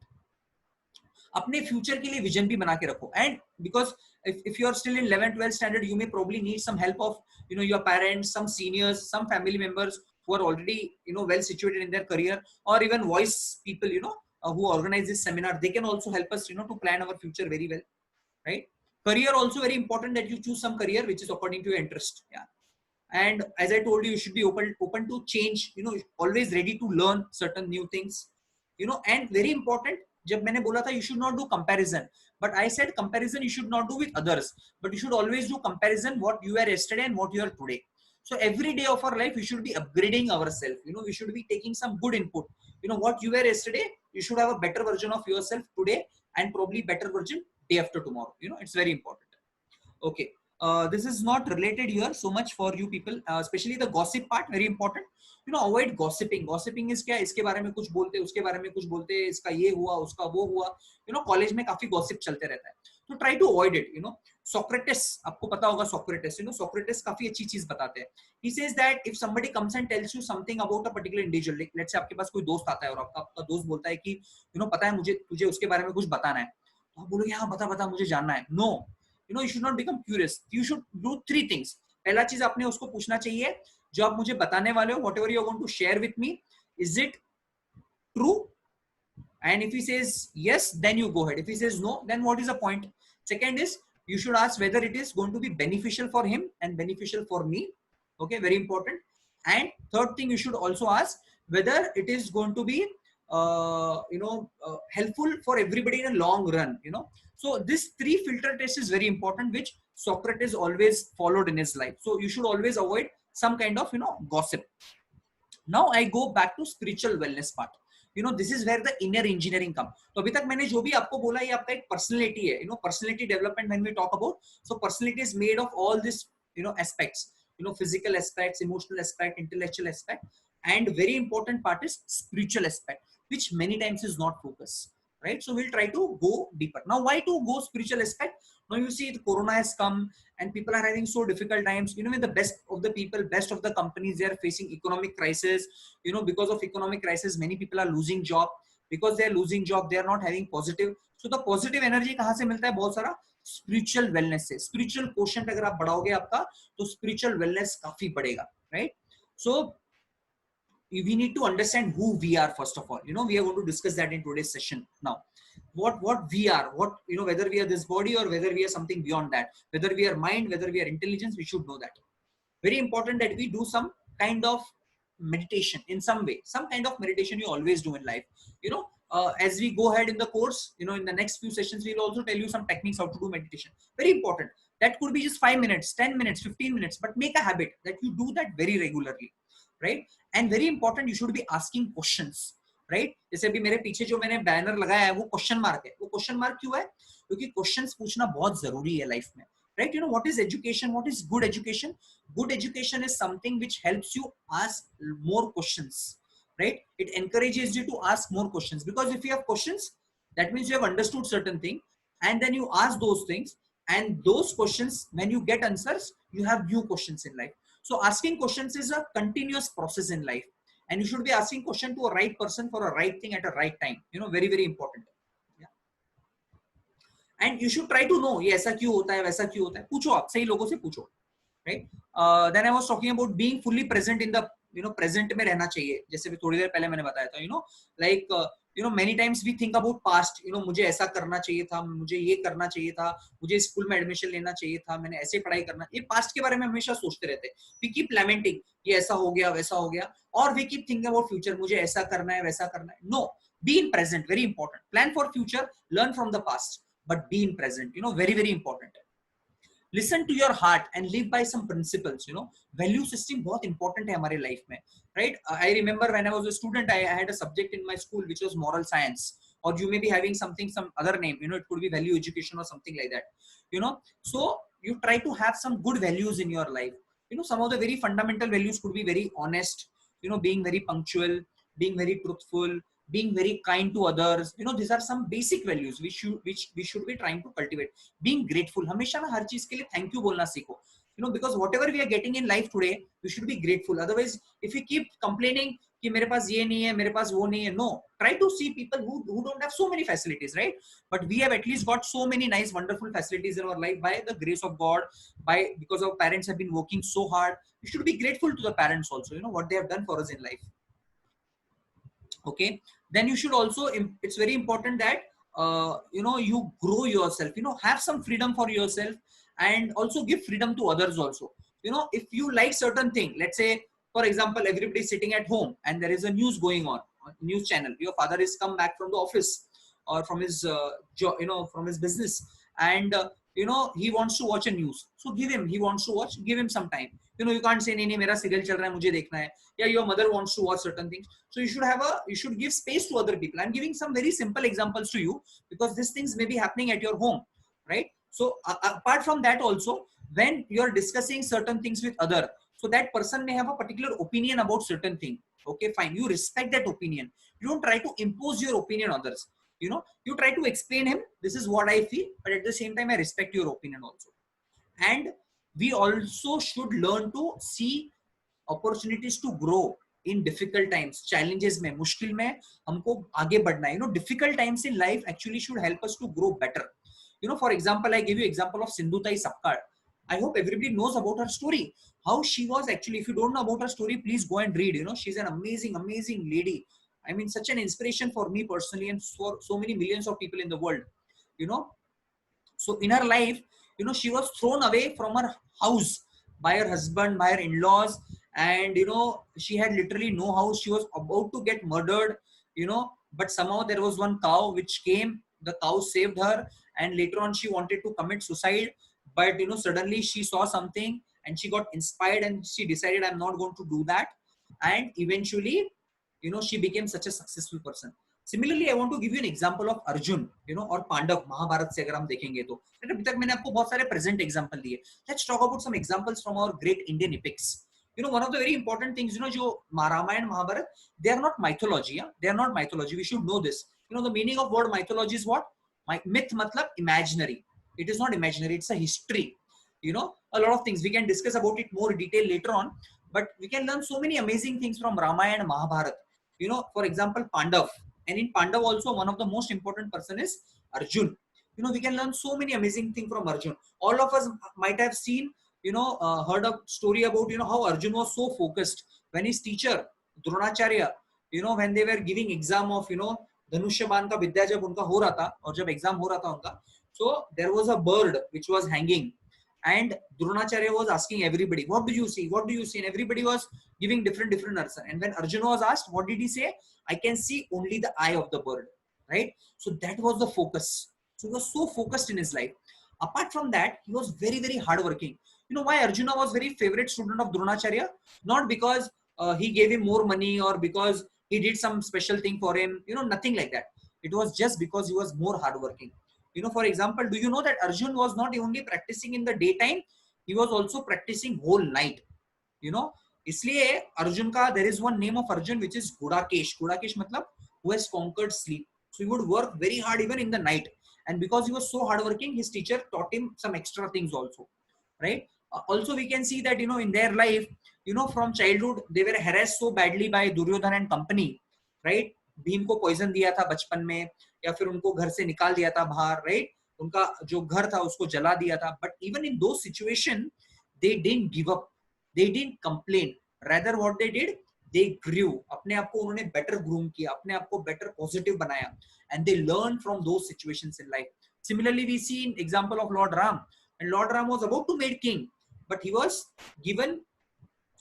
अपने future के लिए vision भी बना के रखो. And because if you are still in 11th 12th standard, you may probably need some help of your parents, some seniors, some family members who are already well situated in their career, or even voice people who organize this seminar. They can also help us to plan our future very well, right? Career also very important, that you choose some career which is according to your interest. Yeah. And as I told you, you should be open to change, always ready to learn certain new things, and very important, jab maine bola tha you should not do comparison, but I said comparison you should not do with others, but you should always do comparison what you were yesterday and what you are today. So every day of our life we should be upgrading ourselves, we should be taking some good input. What you were yesterday, you should have a better version of yourself today, and probably better version day after tomorrow. It's very important. Okay. This is not related here so much for you people, especially the gossip part, very important. Avoid gossiping. Gossiping is क्या, इसके बारे में कुछ बोलते, उसके बारे में कुछ बोलते, इसका ये हुआ, उसका वो हुआ. कॉलेज में काफी गॉसिप चलते रहता है, तो try to avoid it. Socrates, आपको पता होगा सोक्रेटिस. सोक्रेटिस काफी अच्छी चीज बताते हैं. He says that if somebody comes and tells you something about a particular individual, like let's say आपके पास कोई दोस्त आता है और आपका दोस्त बोलता है कि पता है मुझे, तुझे उसके बारे में कुछ बताना है, तो आप बोलोगे हाँ बता बता, मुझे जानना है. No, you should not become curious. You should do 3 things. पहला चीज आपने उसको पूछना चाहिए, जो आप मुझे बताने वाले हो, whatever you are going to share with me, is it true? And if he says yes, then you go ahead. If he says no, then what is the point? Second is, you should ask whether it is going to be beneficial for him and beneficial for me. Okay, very important. And third thing, you should also ask whether it is going to be helpful for everybody in a long run. So this 3 filter test is very important, which Socrates always followed in his life. So you should always avoid some kind of gossip. Now I go back to spiritual wellness part. This is where the inner engineering comes. तो अभी तक मैंने जो भी आपको बोला, ये आपका एक personality है. Personality development, when we talk about, so personality is made of all this aspects, physical aspects, emotional aspect, intellectual aspect, and very important part is spiritual aspect, which many times is not focused, right? So we'll try to go deeper. Now, why to go spiritual aspect? Now you see the corona has come and people are having so difficult times. With the best of the people, best of the companies, they are facing economic crisis. Because of economic crisis, many people are losing job. Because they are losing job, they are not having positive. So the positive energy कहाँ से मिलता है? बहुत सारा spiritual wellness से. Spiritual quotient अगर आप बढ़ाओगे आपका, तो spiritual wellness काफी बढ़ेगा, right? So we need to understand who we are first of all. We are going to discuss that in today's session. Now, what we are, whether we are this body or whether we are something beyond that, whether we are mind, whether we are intelligence, we should know that. Very important that we do some kind of meditation in some way. Some kind of meditation you always do in life. As we go ahead in the course, in the next few sessions, we'll also tell you some techniques how to do meditation. Very important. That could be just 5 minutes, 10 minutes, 15 minutes, but make a habit that you do that very regularly, right? And very important, you should be asking questions, right? जैसे अभी मेरे पीछे जो मैंने banner लगाया है, वो question mark है. वो क्वेश्चन मार्क क्यों है? क्योंकि क्वेश्चंस पूछना बहुत जरूरी है लाइफ में, right? What is education? What is good education? Good education is something which helps you ask more questions, right? It encourages you to ask more questions, because if you have questions, that means you have understood certain thing, and then you ask those things, and those questions, when you get answers, you have new questions in life. So asking questions is a continuous process in life, and you should be asking question to a right person for a right thing at a right time. Very very important. Yeah. And you should try to know ये ऐसा क्यों होता है, वैसा क्यों होता है. पूछो, आप सही लोगों से पूछो, right? Then I was talking about being fully present in the present में रहना चाहिए. जैसे भी थोड़ी देर पहले मैंने बताया था, like many times we think about past. मुझे ऐसा करना चाहिए था, मुझे ये करना चाहिए था, मुझे स्कूल में एडमिशन लेना चाहिए था, मैंने ऐसे पढ़ाई करना. ये पास्ट के बारे में हमेशा सोचते रहते हैं. We keep lamenting, ये ऐसा हो गया, वैसा हो गया, और we keep thinking about future. मुझे ऐसा करना है, वैसा करना है. No, be in present. Very important. Plan for future, learn from the past, but be in present. Very very important. Listen to your heart and live by some principles. Value system बहुत important है हमारे life में, right? I remember when I was a student, I had a subject in my school which was moral science, or you may be having some other name. It could be value education or something like that. So you try to have some good values in your life. Some of the very fundamental values could be very honest, being very punctual, being very truthful, being very kind to others. These are some basic values which we should be trying to cultivate. Being grateful, हमेशा ना हर चीज के लिए thank you बोलना सीखो. Because whatever we are getting in life today, we should be grateful. Otherwise, if we keep complaining कि मेरे पास ये नहीं है, मेरे पास वो नहीं है. No, try to see people who don't have so many facilities, right? But we have at least got so many nice wonderful facilities in our life by the grace of God, because our parents have been working so hard. We should be grateful to the parents also, what they have done for us in life. Okay, then you should also, it's very important that you grow yourself, have some freedom for yourself, and also give freedom to others also. If you like certain thing, let's say for example, everybody is sitting at home and there is a news going on news channel. Your father is come back from the office or from his job, from his business, and he wants to watch a news. So give him, he wants to watch, give him some time. You can't say nahi nahi mera serial chal raha hai, mujhe dekhna hai. Yeah, your mother wants to watch certain things. So you should give space to other people. I'm giving some very simple examples to you because these things may be happening at your home, right? So apart from that also, when you're discussing certain things with other, so that person may have a particular opinion about certain thing. Okay, fine, you respect that opinion. You don't try to impose your opinion on others. You try to explain him, this is what I feel, but at the same time I respect your opinion also. And we also should learn to see opportunities to grow in difficult times. Challenges में, मुश्किल में हमको आगे बढ़ना है. Difficult times in life actually should help us to grow better. For example, I give you example of Sindhutai Sapkar. I hope everybody knows about her story. How she was actually, if you don't know about her story, please go and read. She's an amazing, amazing lady. I mean, such an inspiration for me personally and for so many millions of people in the world. So in her life, she was thrown away from her house by her husband, by her in-laws, and she had literally no house. She was about to get murdered, but somehow there was one cow which came. The cow saved her, and later on she wanted to commit suicide, but suddenly she saw something and she got inspired and she decided, I'm not going to do that. And eventually, she became such a successful person. Similarly, I want to give you an example of Arjun, और पांडव. महाभारत से अगर हम देखेंगे तो अभी तक मैंने आपको बहुत सारे present example दिए. Let's talk about some examples from our great Indian epics. One of the very important things, जो Ramayana, Mahabharata, they are not mythology. Yeah? They are not mythology. We should know this. The meaning of word mythology is what? Myth matlab imaginary. It is not imaginary. It's a history. A lot of things. We can discuss about it more detail later on, but we can learn so many amazing things from Ramayana and Mahabharata. For example, Pandav. And in Pandav also, one of the most important person is Arjun. We can learn so many amazing things from Arjun. All of us might have seen, heard a story about, how Arjun was so focused when his teacher, Dronacharya, when they were giving exam of, धनुष्य बाण का विद्या जब उनका हो रहा था और जब एग्जाम हो रहा था उनका, so there was a bird which was hanging and Dronacharya was asking everybody, what do you see, what do you see, and everybody was giving different answer. And when Arjuna was asked, what did he say? I can see only the eye of the bird, right? So that was the focus. So he was so focused in his life. Apart from that, he was very hardworking. Why Arjuna was very favorite student of Dronacharya? Not because he gave him more money or because he did some special thing for him, nothing like that. It was just because he was more hardworking. For example, do you know that Arjun was not only practicing in the daytime, he was also practicing whole night. इसलिए अर्जुन का, there is one name of Arjun which is Gudakesh. Gudakesh मतलब who has conquered sleep. So he would work very hard even in the night. And because he was so hardworking, his teacher taught him some extra things also, right? Also, we can see that, in their life, from childhood, they were harassed so badly by Duryodhan and company, right? Bhim को poison दिया था बचपन में, या फिर उनको घर से निकाल दिया था बाहर, राइट? उनका जो घर था उसको जला दिया था. But even in those situation they didn't give up, they didn't complain, rather what they did, they grew. अपने आप को उन्होंने बेटर ग्रूम किया, अपने आप को बेटर पॉजिटिव बनाया, and they learn from those situations in life. Similarly, we see in example of Lord Ram, and Lord Ram was about to made king, but he was given,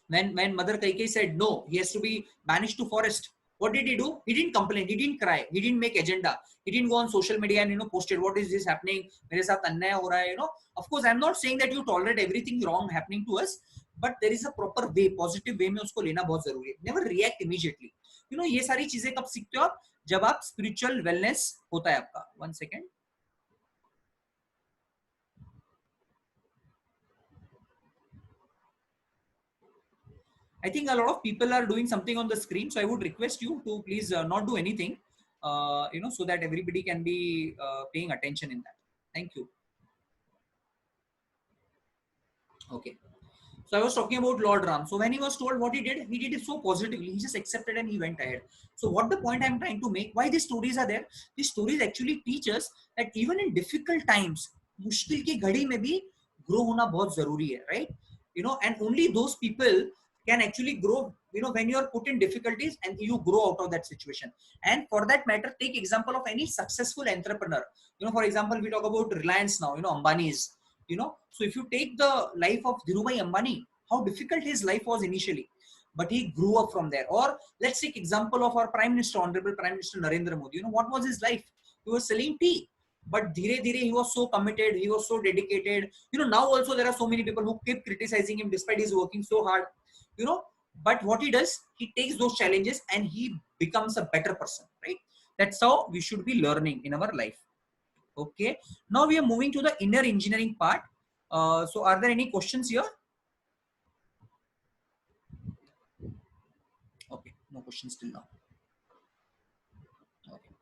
when Mother Kaikeyi said no, he has to be banished to forest. What did he do? He didn't complain, he didn't cry, he didn't make agenda, he didn't go on social media and posted what is this happening, mere sath अन्याय हो रहा है. Of course, I'm not saying that you tolerate everything wrong happening to us, but there is a proper way, positive way में उसको लेना बहुत जरूरी है. Never react immediately. ये सारी चीजें कब सीखते हो आप? जब आप spiritual wellness होता है आपका. 1 second. I think a lot of people are doing something on the screen, so I would request you to please not do anything, so that everybody can be paying attention in that. Thank you. Okay. So I was talking about Lord Ram. So when he was told what he did it so positively. He just accepted and he went ahead. So what the point I'm trying to make, why these stories are there? These stories actually teach us that even in difficult times, मुश्किल की घड़ी में भी grow होना बहुत जरूरी है, right? You know, and only those people can actually grow, you know, when you are put in difficulties and you grow out of that situation. And for that matter, take example of any successful entrepreneur. You know, for example, we talk about Reliance now, you know, Ambani's, you know. So if you take the life of Dhirubhai Ambani, how difficult his life was initially, but he grew up from there. Or let's take example of our Prime Minister, Honorable Prime Minister Narendra Modi. You know, what was his life? He was selling tea, but dhire dhire he was so committed, he was so dedicated. You know, now also there are so many people who keep criticizing him despite he's working so hard, you know. But what he does, he takes those challenges and he becomes a better person, right? That's how we should be learning in our life. Okay, now we are moving to the inner engineering part. So are there any questions here? Okay, no questions till now. Okay.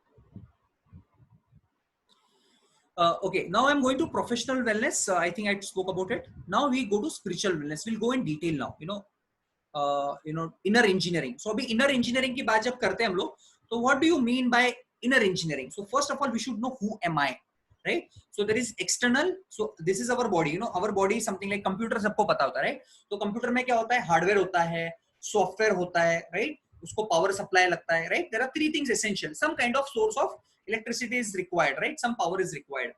Okay, now I'm going to professional wellness. I think I spoke about it. Now we go to spiritual wellness. We'll go in detail now. You know, inner engineering. So अभी inner engineering की बात जब करते हैं हम लोग, तो what do you mean by inner engineering? So first of all, we should know who am I, right? So there is external. So this is our body. You know, our body is something like computer. सबको पता होता है, right? तो computer में क्या होता है? Hardware होता है, software होता है, right? उसको power supply लगता है, right? There are three things essential. Some kind of source of electricity is required, right? Some power is required.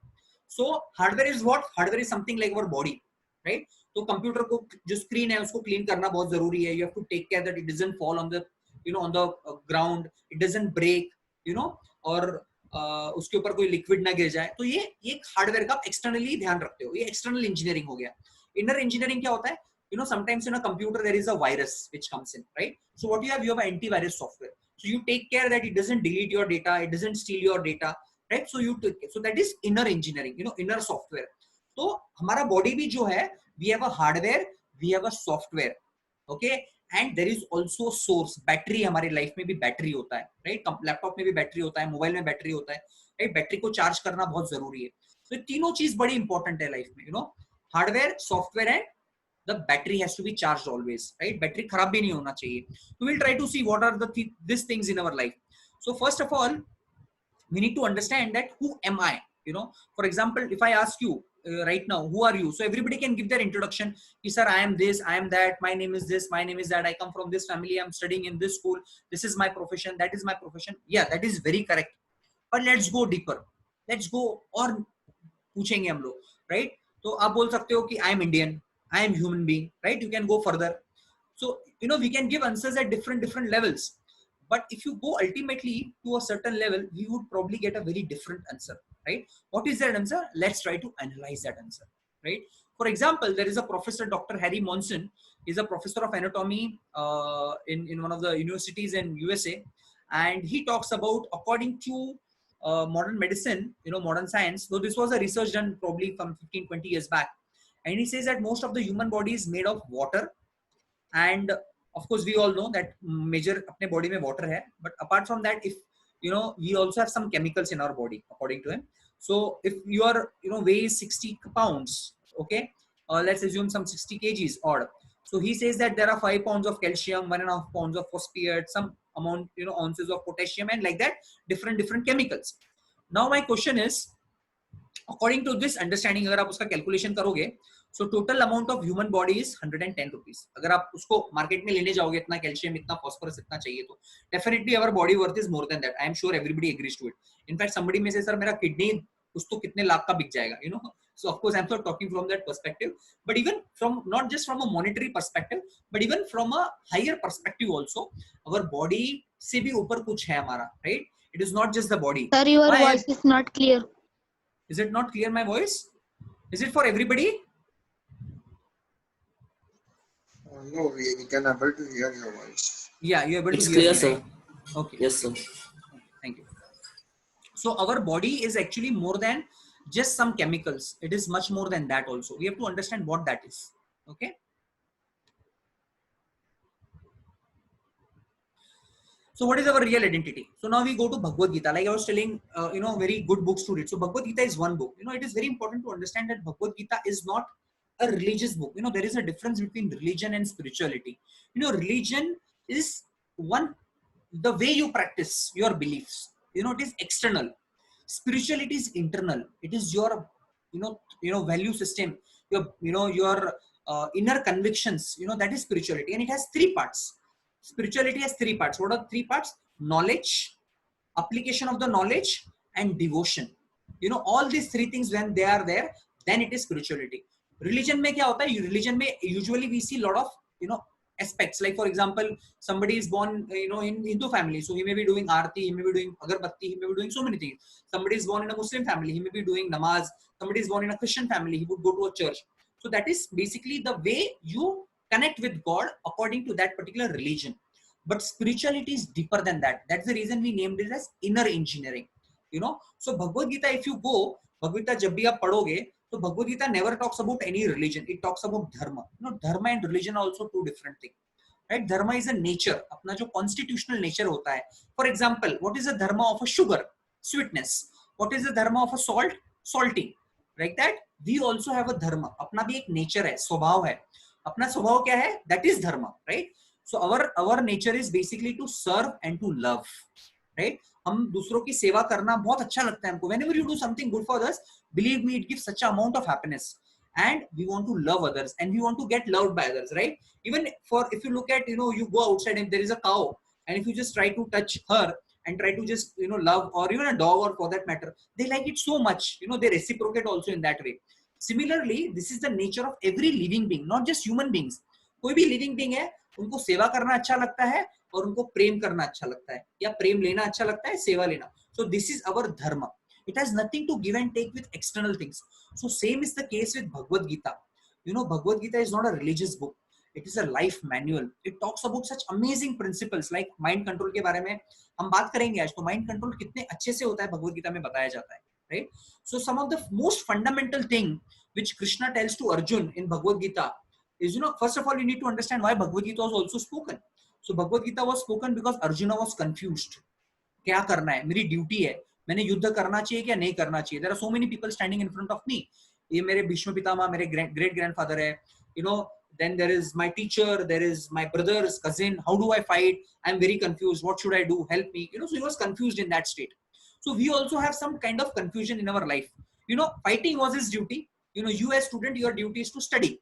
So hardware is what? Hardware is something like our body, right? तो computer को जो screen है उसको clean करना बहुत जरूरी है. You have to take care that it doesn't fall on the, you know, on the ground, it doesn't break, you know, और उसके ऊपर कोई लिक्विड ना गिर जाए. तो ये एक हार्डवेयर का एक्सटर्नली ध्यान रखते हो. ये एक्सटर्नल इंजीनियरिंग हो गया. इनर इंजीनियरिंग क्या होता है? You know, sometimes in a computer there is a virus which comes in, right? So what you have antivirus software. So you take care that it doesn't delete your data, it doesn't steal your data, right? So you take care. So that is inner engineering, you know, inner software. तो हमारा body भी जो है, we have a hardware, we have a software, okay, and there is also source. Battery, हमारी life में भी battery होता है, राइट? लैपटॉप में भी बैटरी होता है, मोबाइल में बैटरी होता है, राइट? बैटरी को चार्ज करना बहुत जरूरी है. तो तीनों चीज बड़ी इंपॉर्टेंट है लाइफ में, you know, hardware, software and the battery has to be charged always, right? Battery खराब भी नहीं होना चाहिए. So we'll try to see what are these things in our life. So first of all, we need to understand that who am I? You know, for example, if I ask you right now, who are you? So everybody can give their introduction. Sir, I am this, I am that, my name is this, my name is that, I come from this family, I'm studying in this school, this is my profession, that is my profession. Yeah, that is very correct. But let's go deeper. Let's go, और पूछेंगे हम लोग, right? तो आप बोल सकते हो कि I am Indian, I am human being, right? You can go further. So, you know, we can give answers at different levels. But if you go ultimately to a certain level, we would probably get a very different answer, right? What is that answer? Let's try to analyze that answer, right? For example, there is a professor, Dr. Harry Monson. He's a professor of anatomy in one of the universities in USA. And he talks about, according to modern medicine, you know, modern science, though this was a research done probably from 15-20 years back. And he says that most of the human body is made of water. And of course, we all know that major अपने body में water है. But apart from that, if you know, we also have some chemicals in our body, according to him. So if you are, you know, weighs 60 pounds, okay, let's assume some 60 kgs odd. So he says that there are 5 pounds of calcium, 1.5 pounds of phosphate, some amount, you know, ounces of potassium, and like that, different chemicals. Now my question is, according to this understanding, अगर आप उसका calculation करोगे, so total amount of human body is 110 rupees. अगर आप उसको market में लेने जाओगे, इतना कैल्शियम, इतना फॉस्फोरस, इतना चाहिए, तो definitely our body worth is more than that. I am sure everybody agrees to it. In fact, somebody may say, sir, मेरा किडनी कुछ तो कितने लाख का बिक जाएगा, you know. So of course, I'm not talking from that perspective, but even from, not just from a monetary perspective, but even from a higher perspective also, our body से भी ऊपर कुछ है हमारा, right? It is not just the body. Sir, your voice is not clear. Is it not clear, my voice? Is it for everybody? No, we can able to hear your voice. Yeah, you're able It's to hear clear, me, sir. right? Okay. Yes, sir. Thank you. So our body is actually more than just some chemicals. It is much more than that also. We have to understand what that is. Okay. So what is our real identity? So now we go to Bhagavad Gita. Like I was telling, very good books to read. So Bhagavad Gita is one book. It is very important to understand that Bhagavad Gita is not a religious book. There is a difference between religion and spirituality. Religion is one, the way you practice your beliefs. It is external. Spirituality is internal. It is your, value system, your inner convictions. That is spirituality, and it has three parts. Spirituality has three parts. What are three parts? Knowledge, application of the knowledge, and devotion. All these three things, when they are there, then it is spirituality. Religion mein kya hota hai? Religion mein usually we see lot of aspects, like for example, somebody is born in Hindu family, so he may be doing aarti, he may be doing agarbatti, he may be doing so many things. Somebody is born in a Muslim family, he may be doing namaz. Somebody is born in a Christian family, he would go to a church. So that is basically the way you connect with God according to that particular religion. But spirituality is deeper than that. That's the reason we named it as inner engineering. So Bhagavad Gita, if you go, Bhagavad Gita jab bhi aap padhoge, so Bhagavad Gita never talks about any religion. It talks about dharma. Dharma and religion are also two different things, right? Dharma is a nature, अपना जो constitutional nature होता है. For example, what is the dharma of a sugar? Sweetness. What is the dharma of a salt? Salty. Like that, we also have a dharma. अपना भी एक nature है, स्वभाव है. अपना स्वभाव क्या है? That is dharma, right? So our nature is basically to serve and to love, right? हम दूसरों की सेवा करना बहुत अच्छा लगता है हमको. Whenever you do something good for others, believe me, it gives such an amount of happiness. And we want to love others, and we want to get loved by others, right? Even if you look at, you go outside and there is a cow, and if you just try to touch her and try to just, love, or even a dog, or for that matter, they like it so much, they reciprocate also in that way. Similarly, this is the nature of every living being, not just human beings. कोई भी living being है, उनको सेवा करना अच्छा लगता है, और उनको प्रेम करना अच्छा लगता है, या प्रेम लेना अच्छा लगता है, सेवा लेना. So this is our dharma. It has nothing to give and take with external things. So same is the case with Bhagavad Gita. Bhagavad Gita is not a religious book. It is a life manual. It talks about such amazing principles like mind control के बारे में हम बात करेंगे आज. तो mind control कितने अच्छे से होता है भगवद गीता में बताया जाता है, right? So some of the most fundamental thing which Krishna tells to Arjun in Bhagavad Gita is, first of all, you need to understand why Bhagavad Gita was also spoken. So Bhagavad Gita was spoken because Arjuna was confused. क्या करना है? मेरी duty है, मैंने युद्ध करना चाहिए क्या नहीं करना चाहिए? There are so many people standing in front of me. ये मेरे भीष्म पितामह, मेरे great grandfather है. Then there is my teacher, there is my brother's cousin. How do I fight? I'm very confused. What should I do? Help me. So he was confused in that state. So we also have some kind of confusion in our life. Fighting was his duty. You as student, your duty is to study.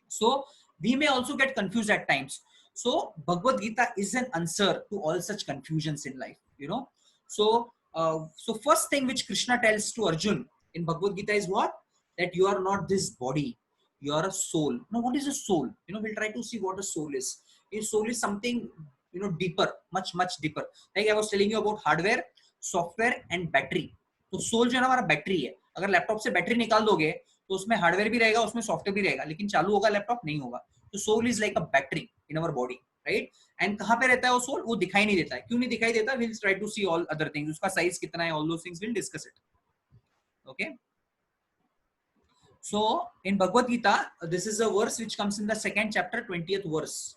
So we may also get confused at times. So Bhagavad Gita is an answer to all such confusions in life. So first thing which Krishna tells to Arjun in Bhagavad Gita is what? That you are not this body, you are a soul. Now, what is a soul? We'll try to see what a soul is. A soul is something, deeper, much deeper. Like I was telling you about hardware, software and battery. तो soul जो है ना हमारा battery है. अगर laptop से battery निकाल दोगे तो उसमें हार्डवेयर भी रहेगा, उसमें सॉफ्टवेयर भी रहेगा, लेकिन चालू होगा लैपटॉप नहीं होगा. तो soul is like a battery in our body, right? And कहाँ पे रहता है वो soul? वो दिखाई नहीं देता है. क्यों नहीं दिखाई देता? We'll try to see all other things. उसका size कितना है, all those things we'll discuss it. Okay. So in Bhagavad Gita, this is a verse which comes in the second chapter, 20th verse.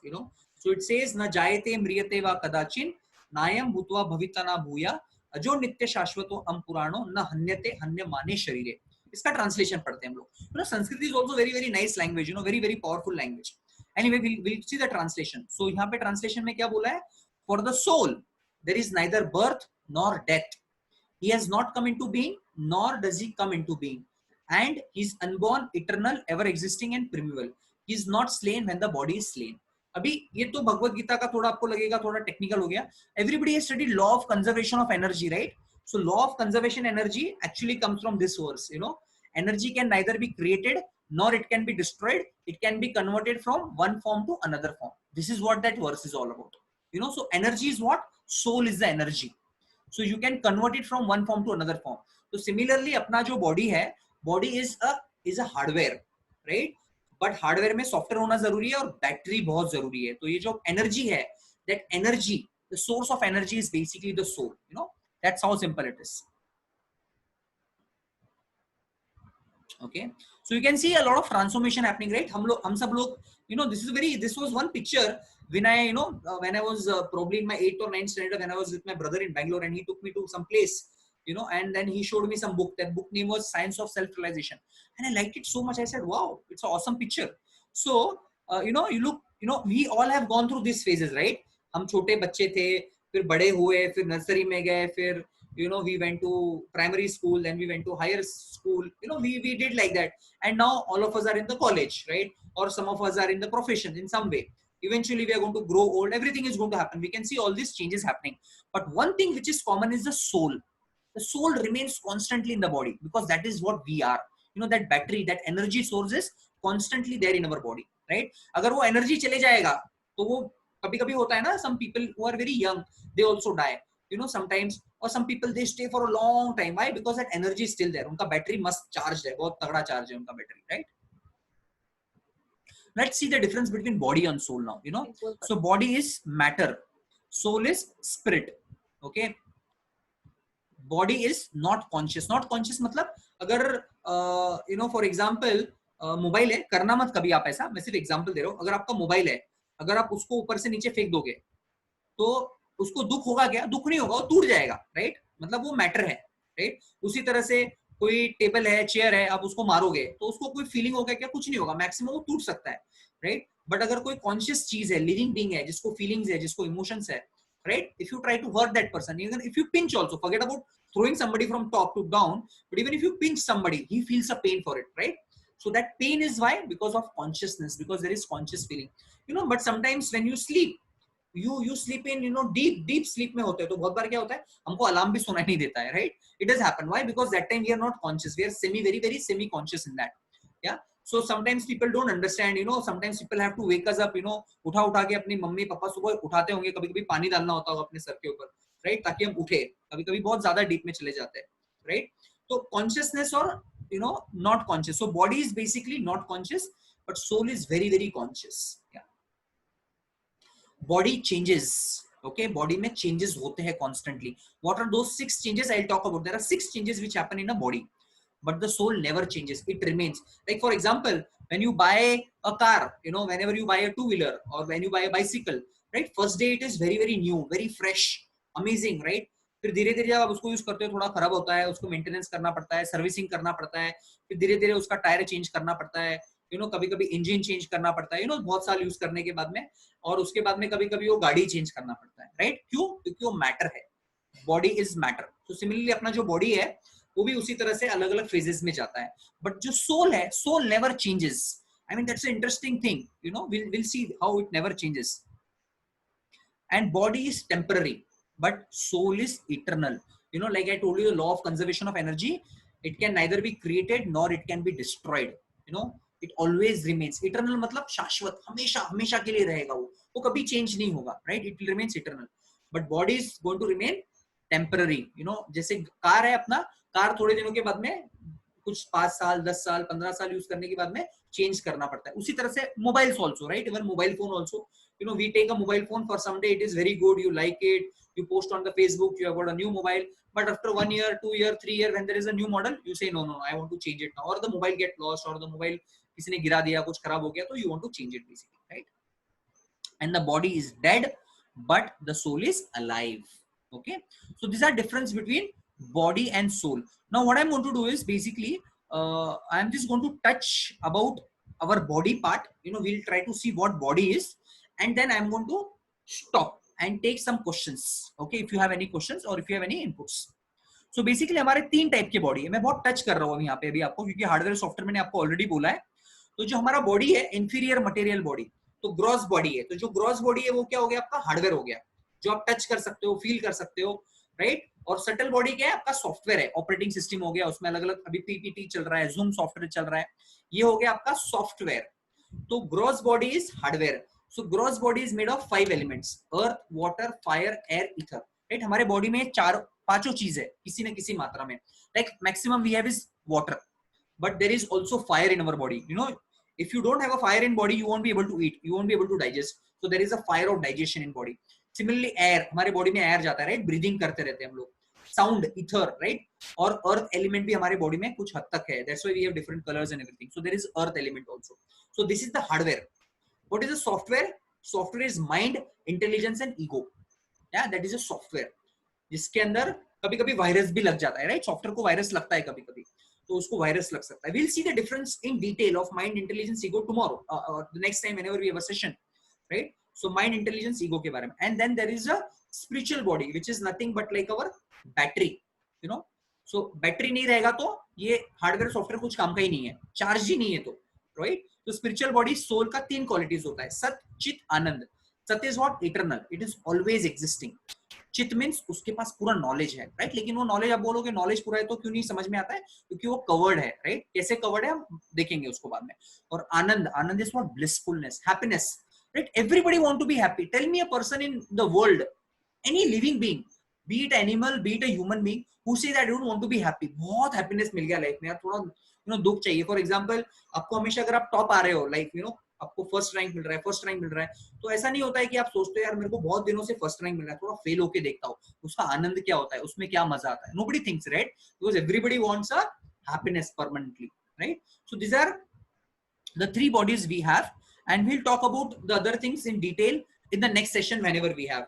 So it says, "Na jayate mriyate va kadachin, nayam bhutva bhavita na bhuya, अजो नित्य शाश्वतो अम पुराणो न हन्यते हन्य माने शरीरे." इसका translation पढ़ते हैं हम लोग. Sanskrit is also very very nice language, very powerful language. Anyway we'll see the translation. So यहाँ पे ट्रांसलेशन में क्या बोला है? For the soul there is neither birth nor death. He has not come into being, nor does he come into being, and he is unborn, eternal, ever existing and primeval. He is not slain when the body is slain. अभी ये तो भगवत गीता का थोड़ा आपको लगेगा थोड़ा technical हो गया. Everybody has studied law of conservation of energy, right? So law of conservation energy actually comes from this verse. Energy can neither be created nor it can be destroyed. It can be converted from one form to another form. This is what that verse is all about. So energy is what? Soul is the energy. So you can convert it from one form to another form. So similarly, अपना जो body है, body is a hardware, right? But hardware में software होना जरूरी है और battery बहुत जरूरी है. तो ये जो energy है, that energy, the source of energy is basically the soul. That's how simple it is. Okay, so you can see a lot of transformation happening, right? हम सब लोग, this was one picture when I, when I was probably in my 8th or 9th standard, when I was with my brother in Bangalore and he took me to some place, you know, and then he showed me some book. That book name was Science of Self-Realization, and I liked it so much. I said, wow, it's an awesome picture. So you know, you look, you know, we all have gone through these phases, right? हम छोटे बच्चे थे, फिर बड़े हुए, फिर nursery में गए, फिर you know, we went to primary school, then we went to higher school, you know, we did like that, and now all of us are in the college, right? Or some of us are in the profession in some way. Eventually we are going to grow old, everything is going to happen, we can see all these changes happening. But one thing which is common is the soul. The soul remains constantly in the body, because that is what we are. You know, that battery, that energy source is constantly there in our body, right? अगर वो energy चले जाएगा तो वो कभी कभी होता है ना, some people who are very young, they also die, you know, sometimes. Or some people, they stay for a long time. Why? Because that energy is still there. उनका battery must charge है, बहुत तगड़ा charge है उनका battery, right? Let's see the difference between body and soul now, you know. So body is matter, soul is spirit, okay? Body is not conscious. Not conscious मतलब अगर you know, for example mobile है, करना मत कभी आप ऐसा, मैं सिर्फ एग्जांपल दे रहा हूँ. अगर आपका मोबाइल है, अगर आप उसको ऊपर से नीचे फेंक दोगे तो उसको दुख होगा क्या? दुख नहीं होगा, वो टूट जाएगा, राइट? मतलब वो मैटर है, राइट? उसी तरह से कोई टेबल है, चेयर है, आप उसको मारोगे तो उसको कोई फीलिंग होगा क्या? कुछ नहीं होगा, मैक्सिमम वो टूट सकता है, राइट? बट अगर कोई कॉन्शियस चीज है, लिविंग बीइंग है, जिसको फीलिंग्स है, जिसको इमोशंस है, right? If you try to hurt that person, even if you pinch also, forget about throwing somebody from top to down, but even if you pinch somebody, he feels a pain for it, right? So that pain is why? Because of consciousness, because there is conscious feeling, you know. But sometimes when you sleep, you sleep in, you know, deep sleep में होते हैं, तो बहुत बार क्या होता है, हमको alarm भी सुनाई नहीं देता है, right? It does happen. Why? Because that time we are not conscious, we are very semi conscious in that, yeah. So sometimes people don't understand, you know, sometimes people have to wake us up, you know, उठा के अपनी mummy papa सुबह उठाते होंगे, कभी कभी पानी डालना होता होगा अपने सर के ऊपर, राइट? ताकि हम उठे, कभी कभी बहुत ज्यादा डीप में चले जाते हैं, राइट? तो कॉन्शियसनेस और, you know, not conscious. So body is basically not conscious, but soul is very conscious, yeah. Body changes, okay? Body में changes होते हैं constantly. What are those 6 changes I'll talk about? There are 6 changes which happen in a body, but the soul never changes, it remains. Like for example, when you buy a car, you know, whenever you buy a two-wheeler or when you buy a bicycle, right? First day it is very new, very fresh, amazing, right? फिर धीरे धीरे जब आप उसको use करते हो, थोड़ा खराब होता है, उसको मेंटेनेंस करना पड़ता है, सर्विसिंग करना पड़ता है, फिर धीरे धीरे उसका टायर चेंज करना पड़ता है, यू नो, कभी कभी इंजन चेंज करना पड़ता है, यू नो, बहुत साल यूज करने के बाद में. और उसके बाद में कभी कभी वो गाड़ी चेंज करना पड़ता है, राइट? क्यों? क्योंकि वो मैटर है, बॉडी इज मैटर. तो सिमिलरली अपना जो बॉडी है वो भी उसी तरह से अलग अलग फेजेस में जाता है. बट जो सोल है, soul never changes. I mean, that's an interesting thing, you know. We'll see how it never changes. And body is temporary, but soul is eternal. You know, like I told you, the law of conservation of energy, it can neither be created nor it can be destroyed. You know, it always remains eternal. मतलब शाश्वत, हमेशा हमेशा के लिए रहेगा वो कभी change नहीं होगा, right? It will remains eternal. But body is going to remain temporary. You know, जैसे कार है अपना, कार थोड़े दिनों के बाद में, कुछ 5 साल 10 साल 15 साल यूज करने के बाद में चेंज करना पड़ता है. उसी तरह से mobiles also, right? Even mobile phone also, you know, we take a mobile phone for some day, it is very good, you like it, you post on the Facebook, you have got a new mobile, but after 1 year 2 year 3 year, when there is a new model, you say no, I want to change it now, or the mobile get lost, or the mobile किसी ने गिरा दिया, कुछ खराब हो गया, तो you want to change it basically, right? And the body is dead, but the soul is alive, okay? So these are difference between body and soul. Now what I'm going to do is basically I'm just going to touch about our body part. You know, we'll try to see what body is, and then I'm going to stop and take some questions, okay? If you have any questions or if you have any inputs. So basically हमारे 3 type के body है. मैं बहुत touch कर रहा हूँ यहाँ पे अभी आपको, क्योंकि हार्डवेयर सॉफ्टवेयर मैंने आपको ऑलरेडी बोला है. तो जो हमारा बॉडी है, इंफीरियर मटेरियल बॉडी, तो ग्रॉस बॉडी है. तो जो ग्रॉस बॉडी है वो क्या हो गया? आपका हार्डवेयर हो गया, जो आप टच कर सकते हो, फील कर सकते हो, राइट? और सटल बॉडी क्या है? आपका सॉफ्टवेयर है, ऑपरेटिंग सिस्टम हो गया, उसमें अलग अलग, अभी पीपीटी चल रहा है, जूम सॉफ्टवेयर चल रहा है, ये हो गया आपका सॉफ्टवेयर. तो gross body is hardware. So gross body is made of 5 elements: earth, water, fire, air, ether, right? हमारे बॉडी में 4-5 चीज है किसी न किसी मात्रा में. Like maximum we have is water, but there is also fire in our body. You know, if you don't have a fire in body, you won't be able to eat, you won't be able to digest. So there is a fire of digestion in body. Similarly air, हमारे body में air जाता है, right? Breathing करते रहते हैं हम लोग. Sound, ether, right? और अर्थ एलिमेंट भी हमारे बॉडी में कुछ हद तक है. That's why we have different colors and everything. So there is earth element also. So this is the hardware. What is the software? Software is mind, intelligence and ego. Yeah, that is a software, जिसके अंदर कभी कभी virus भी लग जाता है, right? Software को virus लगता है कभी कभी, तो उसको वायरस लग सकता है. We'll see the difference in detail of mind, intelligence, ego tomorrow, the next time whenever we have a session, right? So mind, intelligence, ego के बारे में. And then there is a spiritual body which is nothing but like our battery, you know. So battery नहीं रहेगा तो ये hardware software कुछ काम का ही नहीं है, चार्ज ही नहीं है तो, राइट? तो स्पिरिचुअल बॉडी सोल का 3 क्वालिटीज होता है, सत, चित, आनंद. सत is what? Eternal, it is always existing. चित मीन्स उसके पास पूरा नॉलेज है, राइट? लेकिन वो नॉलेज, आप बोलोगे नॉलेज पूरा है तो क्यों नहीं समझ में आता है? क्योंकि वो कवर्ड है, राइट? कैसे कवर्ड है हम देखेंगे उसको बाद में. और आनंद, आनंद is what? Blissfulness, happiness, right? Everybody want to be happy. Tell me a person in the world, any living being, be it animal, be it a human being, who say that I don't want to be happy. बहुत happiness मिल गया life में यार, थोड़ा दुख चाहिए. For example, आपको हमेशा अगर आप टॉप आ रहे हो, लाइक आपको फर्स्ट रैंक मिल रहा है, फर्स्ट रैंक मिल रहा है, तो ऐसा नहीं होता है कि आप सोचते हो यार मेरे को बहुत दिनों से फर्स्ट रैंक मिल रहा है, थोड़ा फेल होके देखता हूं, उसका आनंद क्या होता है, उसमें क्या मजा आता है. Nobody thinks, right? Because everybody wants a happiness permanently, right? So these are the 3 bodies we have, and we'll talk about the other things in detail in the next session whenever we have.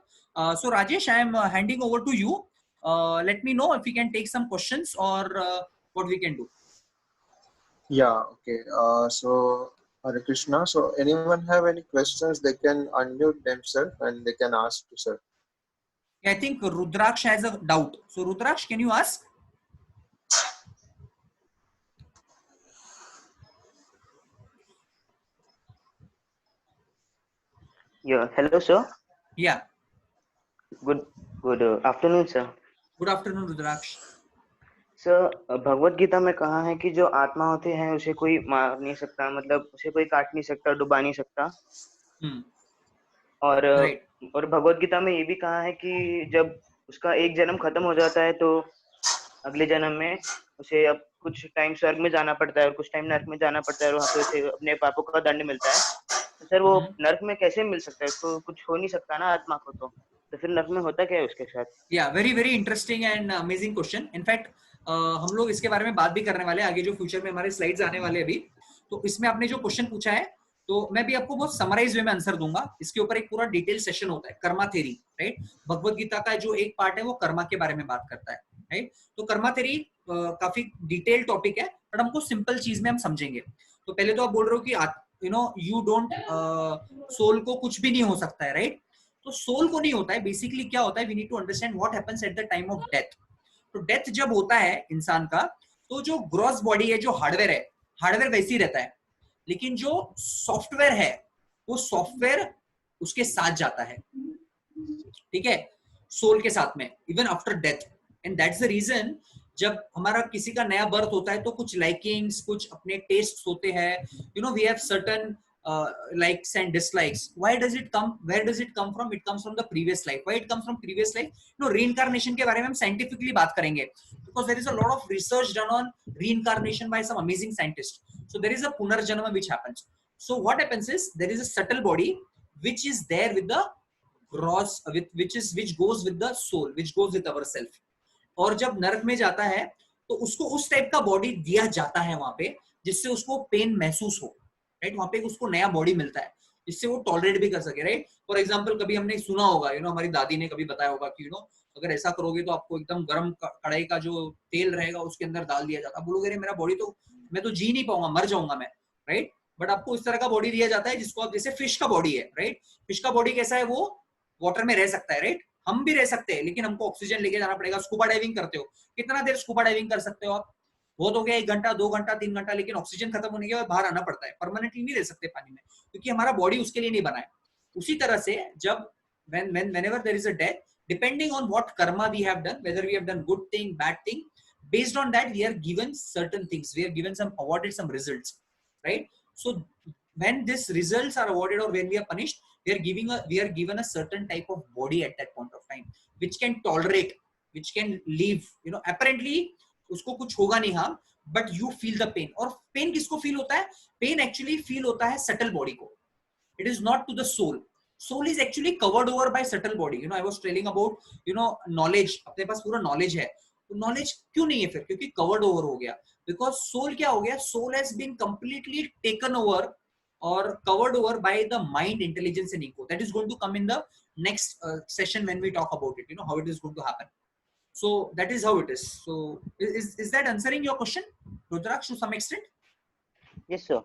So Rajesh, I am handing over to you. Let me know if we can take some questions or what we can do. Yeah, okay. So Hare Krishna. So anyone have any questions, they can unmute themselves and they can ask to sir. I think Rudraksh has a doubt. So Rudraksh, can you ask? Yeah, hello sir. Yeah. Good afternoon sir. Good afternoon Rudraksh. Sir, Bhagavad Gita में कहा है कि जो आत्मा होती है उसे कोई मार नहीं सकता, मतलब उसे कोई काट नहीं सकता, डुबा नहीं सकता. और Right. और भगवत गीता में ये भी कहा है कि जब उसका एक जन्म खत्म हो जाता है तो अगले जन्म में उसे अब कुछ टाइम स्वर्ग में जाना पड़ता है और कुछ टाइम नरक में जाना पड़ता है और वहाँ पे उसे अपने पापों का दंड मिलता है. तो सर वो नरक में कैसे मिल सकता है? उसको कुछ हो नहीं सकता ना आत्मा को, तो फिर नरक में होता क्या है उसके साथ? Yeah, very very interesting and amazing question. In fact, हम लोग इसके बारे में बात भी करने वाले हैं आगे, जो फ्यूचर में हमारे स्लाइड्स आने वाले अभी. तो इसमें आपने जो क्वेश्चन पूछा है, तो मैं भी आपको बहुत समराइज वे में आंसर दूंगा. इसके ऊपर एक पूरा डिटेल सेशन होता है, कर्मा थ्योरी, राइट? भगवत गीता का जो एक पार्ट है वो कर्मा के बारे में बात करता है, राइट? तो कर्मा थ्योरी काफी डिटेल टॉपिक है, बट हमको सिंपल चीज में हम समझेंगे. तो पहले तो आप बोल रहे हो कि यू डोंट, सोल को कुछ भी नहीं हो सकता है, राइट? तो सोल को नहीं होता है. बेसिकली क्या होता है, we need to understand what happens at the time of death. तो डेथ जब होता है इंसान का, तो जो ग्रॉस बॉडी है, जो हार्डवेयर है, हार्डवेयर वैसे ही रहता है, लेकिन जो सॉफ्टवेयर है वो सॉफ्टवेयर उसके साथ जाता है, ठीक है, सोल के साथ में, even after death. And that's the reason जब हमारा किसी का नया बर्थ होता है तो कुछ लाइकिंग्स, कुछ अपने टेस्ट होते हैं, we have certain likes and dislikes. Why does it come? Where does it come from? It comes from the previous life. Why it comes from previous life? Reincarnation के बारे में हम scientifically बात करेंगे, because there is a lot of research done on reincarnation by some amazing scientists. So there is a punarjanama which happens. So what happens is there is a subtle body which is there with the gross, which goes with the soul, which goes with our self. और जब नरक में जाता है तो उसको उस type का बॉडी दिया जाता है वहां पे, जिससे उसको पेन महसूस हो, राइट? वहां पे उसको नया बॉडी मिलता है जिससे वो टॉलरेट भी कर सके, राइट? फॉर एग्जांपल, कभी हमने सुना होगा, हमारी दादी ने कभी बताया होगा कि अगर ऐसा करोगे तो आपको एकदम गर्म कढ़ाई का जो तेल रहेगा उसके अंदर डाल दिया जाता है. बोलोगे मेरा बॉडी तो, मैं तो जी नहीं पाऊंगा, मर जाऊंगा मैं, राइट? बट आपको इस तरह का बॉडी दिया जाता है जिसको आप, जैसे फिश का बॉडी है, राइट? फिश का बॉडी कैसा है, वो वाटर में रह सकता है, राइट? हम भी रह सकते हैं, लेकिन हमको ऑक्सीजन लेके जाना पड़ेगा. स्कूबा डाइविंग करते हो, कितना देर स्कूबा डाइविंग कर सकते हो आप? बहुत हो गया 1 घंटा, 2 घंटा, 3 घंटा, लेकिन ऑक्सीजन खत्म होने के बाद बाहर आना पड़ता है. परमानेंटली नहीं रह सकते पानी में, क्योंकि हमारा बॉडी उसके लिए नहीं बना है. उसी तरह से जब whenever there is a death, depending on what karma we have done, whether we have done good thing, bad thing, based on that we are given certain things, we are given some, awarded some results, right? So when these results are awarded or when we are punished, we are given a certain type of body at that point of time which can tolerate, which can live, apparently उसको कुछ होगा नहीं, हाँ, but you feel the pain. और pain किसको feel होता है? Pain actually feel होता है सटल बॉडी को. It is not to the soul. Soul is actually covered over by subtle body. I was telling about knowledge. अपने पास पूरा नॉलेज है, तो नॉलेज क्यों नहीं है फिर? क्योंकि कवर्ड ओवर हो गया. बिकॉज सोल क्या हो गया? Soul has been completely taken over or covered over by the mind, intelligence and ego. That is going to come in the next session when we talk about it, how it is going to happen. So that is how it is. So is that answering your question, Rudraksh, to some extent? Yes sir.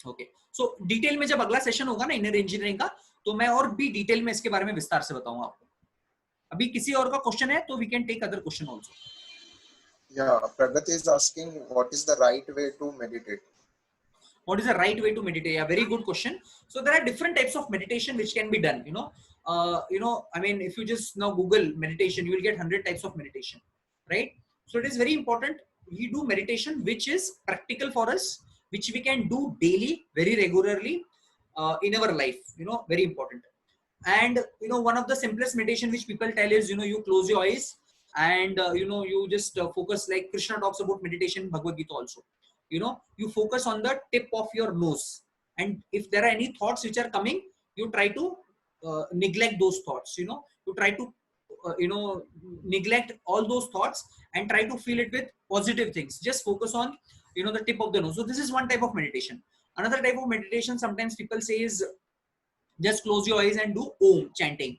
Okay so detail में जब अगला session होगा ना inner engineering का, तो मैं और भी डिटेल में इसके बारे में विस्तार से बताऊंगा आपको. अभी किसी और का क्वेश्चन है तो we can take other question also. Yeah, Pragati is asking what is the right way to meditate. What is the right way to meditate? A very good question. So there are different types of meditation which can be done. I mean, if you just now Google meditation, you will get 100 types of meditation, right? So it is very important we do meditation which is practical for us, which we can do daily, very regularly in our life. Very important. And one of the simplest meditation which people tell is you close your eyes and you just focus, like Krishna talks about meditation in Bhagavad Gita also. You focus on the tip of your nose, and if there are any thoughts which are coming, you try to neglect those thoughts. You try to neglect all those thoughts and try to fill it with positive things. Just focus on the tip of the nose. So this is one type of meditation. Another type of meditation sometimes people say is just close your eyes and do om chanting.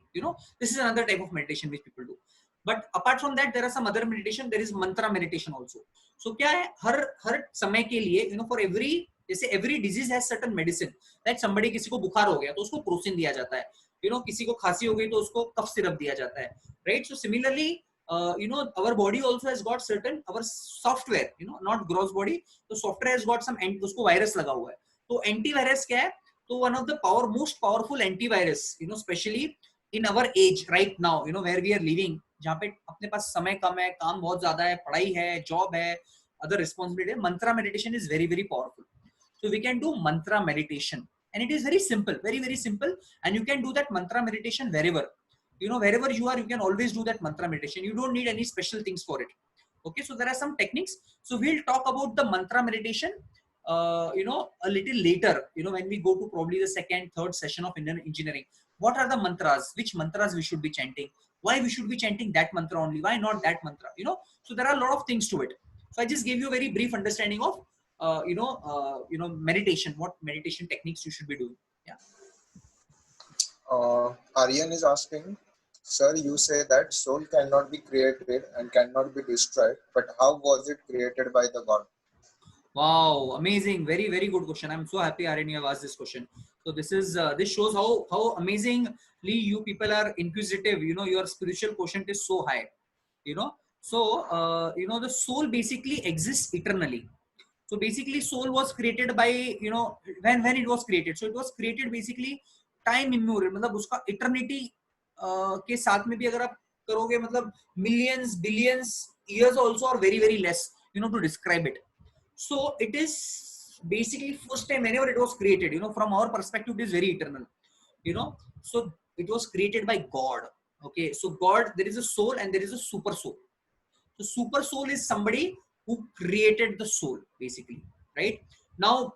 This is another type of meditation which people do. But apart from that, there are some other meditation. There is mantra meditation also. So क्या है, हर समय के लिए for every, जैसे every disease has certain medicine. Like somebody, किसी को बुखार हो गया तो उसको क्रोसिन दिया जाता है. किसी को खांसी हो गई तो उसको कफ सिरप दिया जाता है. Right? So similarly, our body also has got certain, our software, not gross body. So software has got some, उसको वायरस लगा हुआ है. तो एंटीवायरस क्या है? So one of the most powerful antivirus, especially in our age right now, where we are living, जहाँ पे अपने पास समय कम है, काम बहुत ज्यादा है, पढ़ाई है, जॉब है, other responsibility, mantra meditation is very, very powerful. So we can do mantra meditation, and it is very simple, very, very simple, and you can do that mantra meditation wherever. Wherever you are, you can always do that mantra meditation. You don't need any special things for it. Okay, so there are some techniques. So we'll talk about the mantra meditation a little later, when we go to probably the second, third session of Indian engineering. What are the mantras? Which mantras we should be chanting? Why we should be chanting that mantra only? Why not that mantra? So there are a lot of things to it. So I just gave you a very brief understanding of, meditation, what meditation techniques you should be doing. Yeah. Aryan is asking, sir, you say that soul cannot be created and cannot be destroyed, but how was it created by the God? Wow, amazing. Very, very good question. I'm so happy, Aryan, you have asked this question. So this shows how amazingly you people are inquisitive. Your spiritual quotient is so high. So the soul basically exists eternally. So basically soul was created by, when it was created. So it was created basically time immemorial. मतलब उसका eternity के साथ में भी अगर आप करोगे, मतलब millions, billions years also are very, very less, to describe it. So it is basically first time whenever it was created, from our perspective, it is very eternal, so it was created by God. Okay. So God, there is a soul and there is a super soul. So super soul is somebody who created the soul basically, right? Now,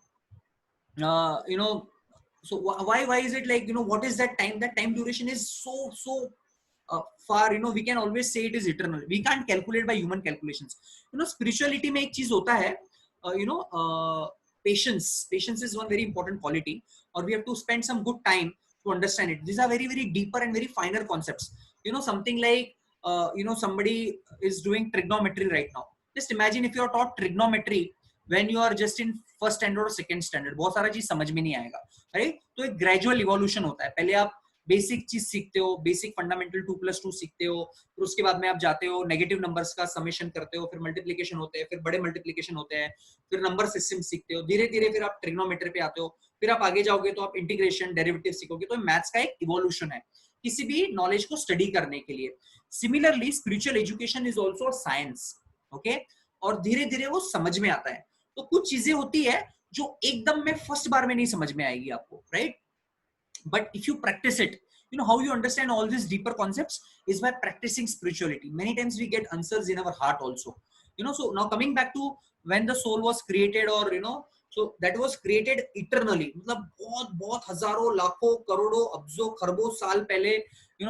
so why is it like, what is that time? That time duration is so far, we can always say it is eternal. We can't calculate by human calculations. Spirituality में एक चीज होता है, patience is one very important quality, or we have to spend some good time to understand it. These are very, very deeper and very finer concepts. Something like, somebody is doing trigonometry right now. Just imagine if you are taught trigonometry when you are just in first standard or second standard, बहुत सारा चीज समझ में नहीं आएगा, right? तो एक gradual evolution होता है. पहले आप बेसिक चीज सीखते हो, बेसिक फंडामेंटल 2+2 सीखते हो, फिर उसके बाद में आप जाते हो नेगेटिव नंबर्स का समेशन करते हो, फिर मल्टीप्लिकेशन होते हैं, फिर बड़े मल्टीप्लिकेशन होते हैं, फिर नंबर सिस्टम सीखते हो, धीरे धीरे फिर आप ट्रिग्नोमेट्री पे आते हो, फिर आप आगे जाओगे तो आप इंटीग्रेशन, डेरिवेटिव सीखोगे. तो मैथ्स का एक इवोल्यूशन है किसी भी नॉलेज को स्टडी करने के लिए. Similarly spiritual education is also science. Okay. और धीरे धीरे वो समझ में आता है. तो कुछ चीजें होती है जो एकदम में फर्स्ट बार में नहीं समझ में आएगी आपको, right? But if you practice it, how you understand all these deeper concepts is by practicing spirituality. Many times we get answers in our heart also. So now coming back to when the soul was created, or so that was created eternally. मतलब बहुत हजारों, लाखों, करोड़ों, अब्जों, खरबों साल पहले,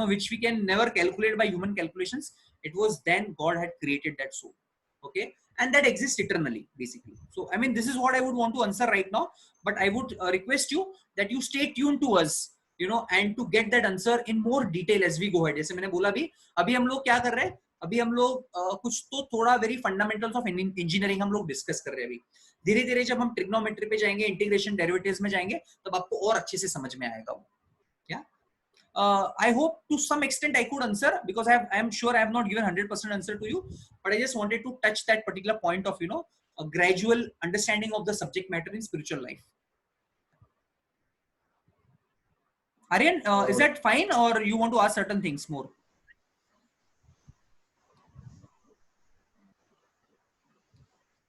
which we can never calculate by human calculations. It was then God had created that soul. Okay. And that exists eternally, basically. So, I mean, this is what I would want to answer right now. But I would request you that you stay tuned to us, and to get that answer in more detail as we go ahead. जैसे मैंने बोला भी, अभी हम लोग क्या कर रहे हैं? अभी हम लोग कुछ तो थोड़ा वेरी फंडामेंटल्स ऑफ इंजीनियरिंग हम लोग डिस्कस कर रहे हैं अभी। धीरे धीरे जब हम ट्रिग्नोमेट्री पे जाएंगे, इंटीग्रेशन डेरिवेटिव्स में जाएंगे, तब आपको और अच्छे से समझ में आएगा वो। क्या I hope to some extent I could answer, because I am sure I have not given 100% answer to you, but I just wanted to touch that particular point of a gradual understanding of the subject matter in spiritual life. Aryan, is that fine, or you want to ask certain things more?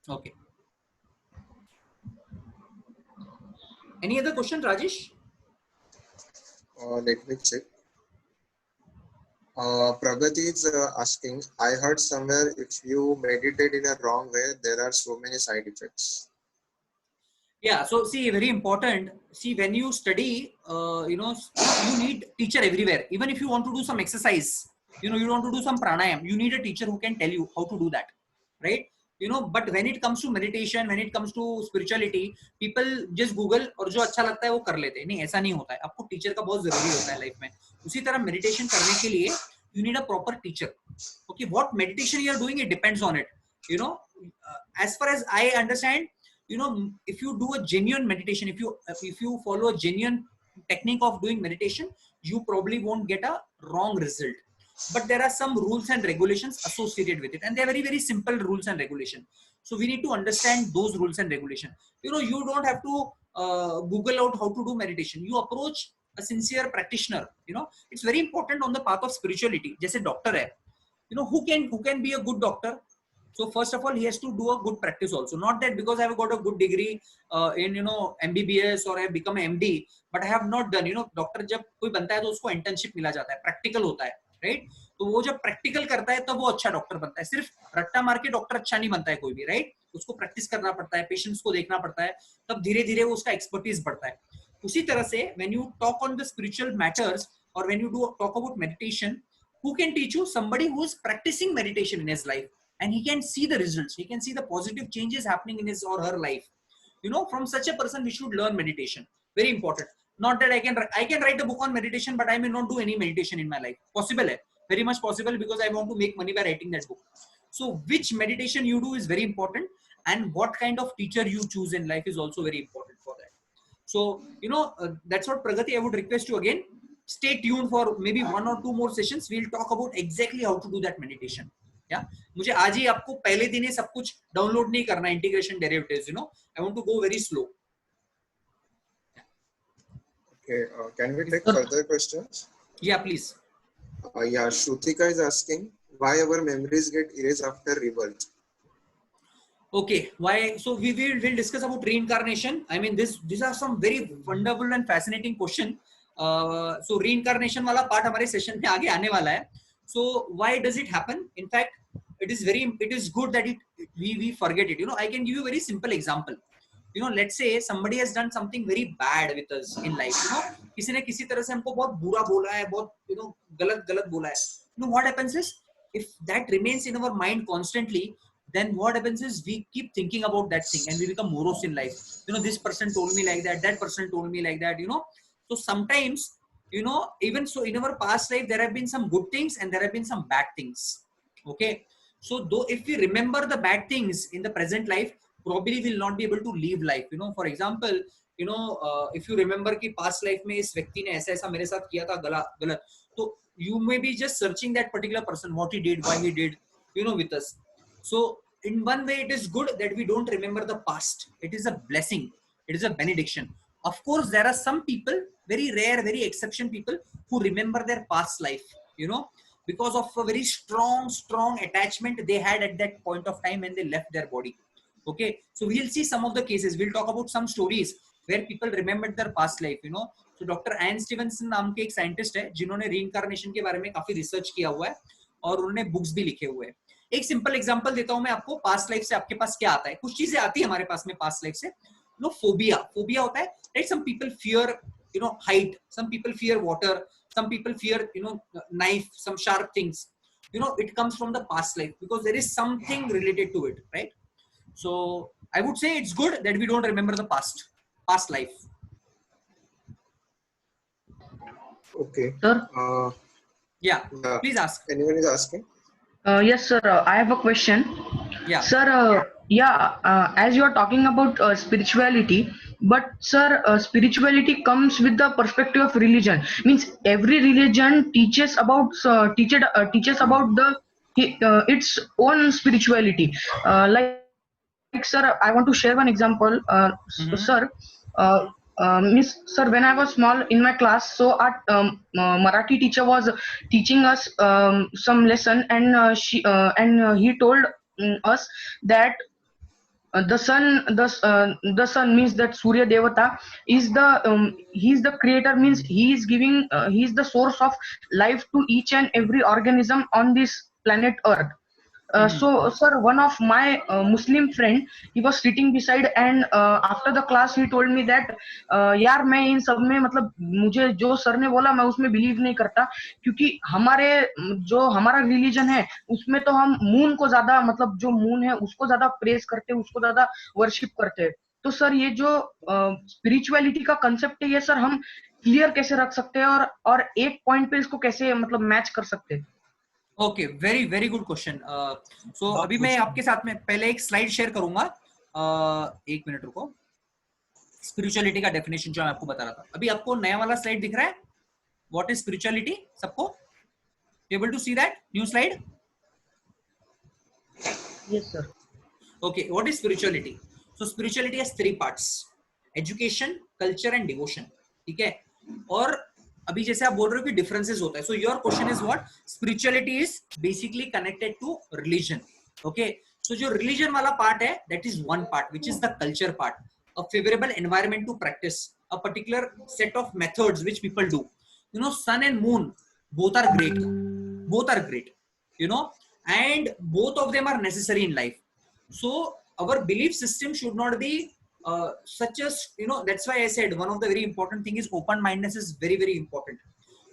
Okay. Any other question, Rajesh? Let me check. Pragati is asking, I heard somewhere if you meditate in a wrong way, there are so many side effects. Yeah, so see, very important. See, when you study, you need teacher everywhere. Even if you want to do some exercise, you want to do some pranayam, you need a teacher who can tell you how to do that, right? But when it comes to meditation, when it comes to spirituality, people just Google और जो अच्छा लगता है वो कर लेते हैं। नहीं, ऐसा नहीं होता है। आपको टीचर का बहुत जरूरी होता है लाइफ में। उसी तरह मेडिटेशन करने के लिए you need a proper teacher. Okay, what meditation you are doing, it depends on it. As far as I understand, if you do a genuine meditation, if you follow a genuine technique of doing meditation, you probably won't get a wrong result. But there are some rules and regulations associated with it, and they are very, very simple rules and regulations. So we need to understand those rules and regulations. You don't have to Google out how to do meditation. You approach a sincere practitioner. It's very important on the path of spirituality. जैसे doctor है, who can be a good doctor? So first of all, he has to do a good practice also. Not that because I have got a good degree in MBBS or I have become an MD, but I have not done. Doctor जब कोई बनता है तो उसको internship मिला जाता है, practical होता है, right? तो वो जब practical करता है तब वो अच्छा डॉक्टर बनता है। सिर्फ रट्टा मार के डॉक्टर अच्छा नहीं बनता है कोई भी, right? उसको प्रैक्टिस करना पड़ता है, पेशेंट्स को देखना पड़ता है, तब धीरे धीरे वो उसका एक्सपर्टीज बढ़ता है। उसी तरह से when you talk on the spiritual matters or when you talk about meditation, who can teach you? Somebody who is practicing meditation in his life, and he can see the results, he can see the positive changes happening in his or her life. From such a person we should learn meditation. Very important. Not that I can write a book on meditation, but I may not do any meditation in my life. Possible hai, very much possible, because I want to make money by writing that book. So which meditation you do is very important, and what kind of teacher you choose in life is also very important for that. So that's what, Pragati, I would request you again, stay tuned for maybe 1 or 2 more sessions. We'll talk about exactly how to do that meditation. Yeah, मुझे आज ही आपको पहले दिन ही सब कुछ download नहीं करना, integration derivatives, I want to go very slow. Okay, can we take further questions? Yeah, please. Yeah, Shrutika is asking why our memories get erased after rebirth. Okay, why? So we'll discuss about reincarnation. I mean, these are some very wonderful and fascinating question. So reincarnation वाला part हमारे session में आगे आने वाला है. So why does it happen? In fact, it is good that we forget it. I can give you a very simple example. Let's say somebody has done something very bad with us in life. किसी ने किसी तरह से हमको बहुत बुरा बोला है, बहुत गलत बोला है. What happens is, if that remains in our mind constantly, then what happens is we keep thinking about that thing and we become morose in life. This person told me like that person told me like that. So sometimes, even so in our past life, there have been some good things and there have been some bad things. Okay. So though if we remember the bad things in the present life, probably will not be able to live life. For example, if you remember कि past life में इस व्यक्ति ने ऐसा मेरे साथ किया था गलत, तो you may be just searching that particular person, what he did, why he did, with us. So in one way, it is good that we don't remember the past. It is a blessing. It is a benediction. Of course, there are some people, very rare, very exception people, who remember their past life, because of a very strong attachment they had at that point of time when they left their body. Okay, so we'll see some of the cases. We'll talk about some stories where people remembered their past life. So Dr. Anne Stevenson नाम के एक scientist है जिन्होंने reincarnation के बारे में काफी research किया हुआ है और उन्होंने बुक्स भी लिखे हुए हैं. एक सिंपल एग्जांपल देता हूं मैं आपको. पास्ट लाइफ से आपके पास क्या आता है? कुछ चीजें आती है हमारे पास में पास्ट लाइफ से. फोबिया होता है, right? Some people fear height, some people fear water, some people fear knife, some sharp things. It comes from the past life because there is something related to it, right? So I would say it's good that we don't remember the past life. Okay. Sir? Yeah, please ask. Anyone is asking? Yes, sir. I have a question. Yeah. Sir, as you are talking about spirituality, but sir, spirituality comes with the perspective of religion. Means every religion teaches about its own spirituality. Like sir, I want to share one example. Sir, Mm-hmm. Miss sir, when I was small in my class, so our Marathi teacher was teaching us some lesson, and he told us that the sun means that Surya Devata is he's the creator, means he is the source of life to each and every organism on this planet Earth. Mm-hmm. So sir, one of my Muslim friend, he was sitting beside, and after the class he told me that यार मैं इन सब में मतलब मुझे जो sir ने बोला मैं उसमें बिलीव नहीं करता, क्योंकि जो हमारा रिलीजन है उसमें तो हम मून को ज्यादा, मतलब जो मून है उसको ज्यादा प्रेज करते हैं, उसको ज्यादा वर्शिप करते हैं। तो सर ये जो स्पिरिचुअलिटी का कंसेप्ट है, ये सर हम क्लियर कैसे रख सकते हैं, और एक पॉइंट पे इसको कैसे मतलब मैच कर सकते हैं? Okay, very very good question. So अभी मैं आपके साथ में पहले एक स्लाइड शेयर करूंगा। एक मिनट रुको। स्पिरिचुअलिटी का डेफिनेशन जो मैं आपको बता रहा था, अभी आपको नया वाला स्लाइड दिख रहा है? What is spirituality? सबको able to see that new slide? Yes sir. Okay, what is spirituality? So spirituality has three parts: education, culture and devotion. ठीक है? और अभी जैसे आप बोल रहे हो कि डिफरेंसेस होता है, so your question is what? Spirituality is basically connected to religion. Okay, so जो religion वाला part है, that is one part, which is the culture part. A favorable environment to practice a particular set of methods which people do. You know, sun and moon both are great. Both are great. You know, and both of them are necessary in life. So our belief system should not be such as, you know, that's why I said one of the very important thing is open mindedness is very very important.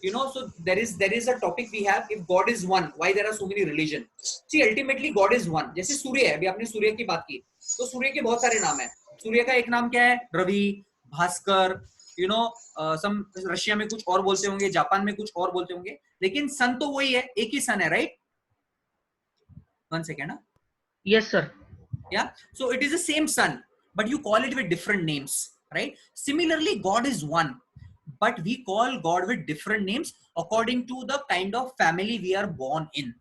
You know, so there is a topic we have, if God is one, why there are so many religion? See, ultimately God is one. जैसे सूर्य है, अभी आपने सूर्य की बात की, तो सूर्य के बहुत सारे नाम है। सूर्य का एक नाम क्या है? Ravi, Bhaskar, you know, some Russia में कुछ और बोलते होंगे, जापान में कुछ और बोलते होंगे, लेकिन सन तो वही है, एक ही सन है, राइट? वन सेकेंड ना। Yes sir. Yeah, so it is the same sun, but you call it with different names, right? Similarly, God is one, but we call God with different names according to the kind of family we are born in,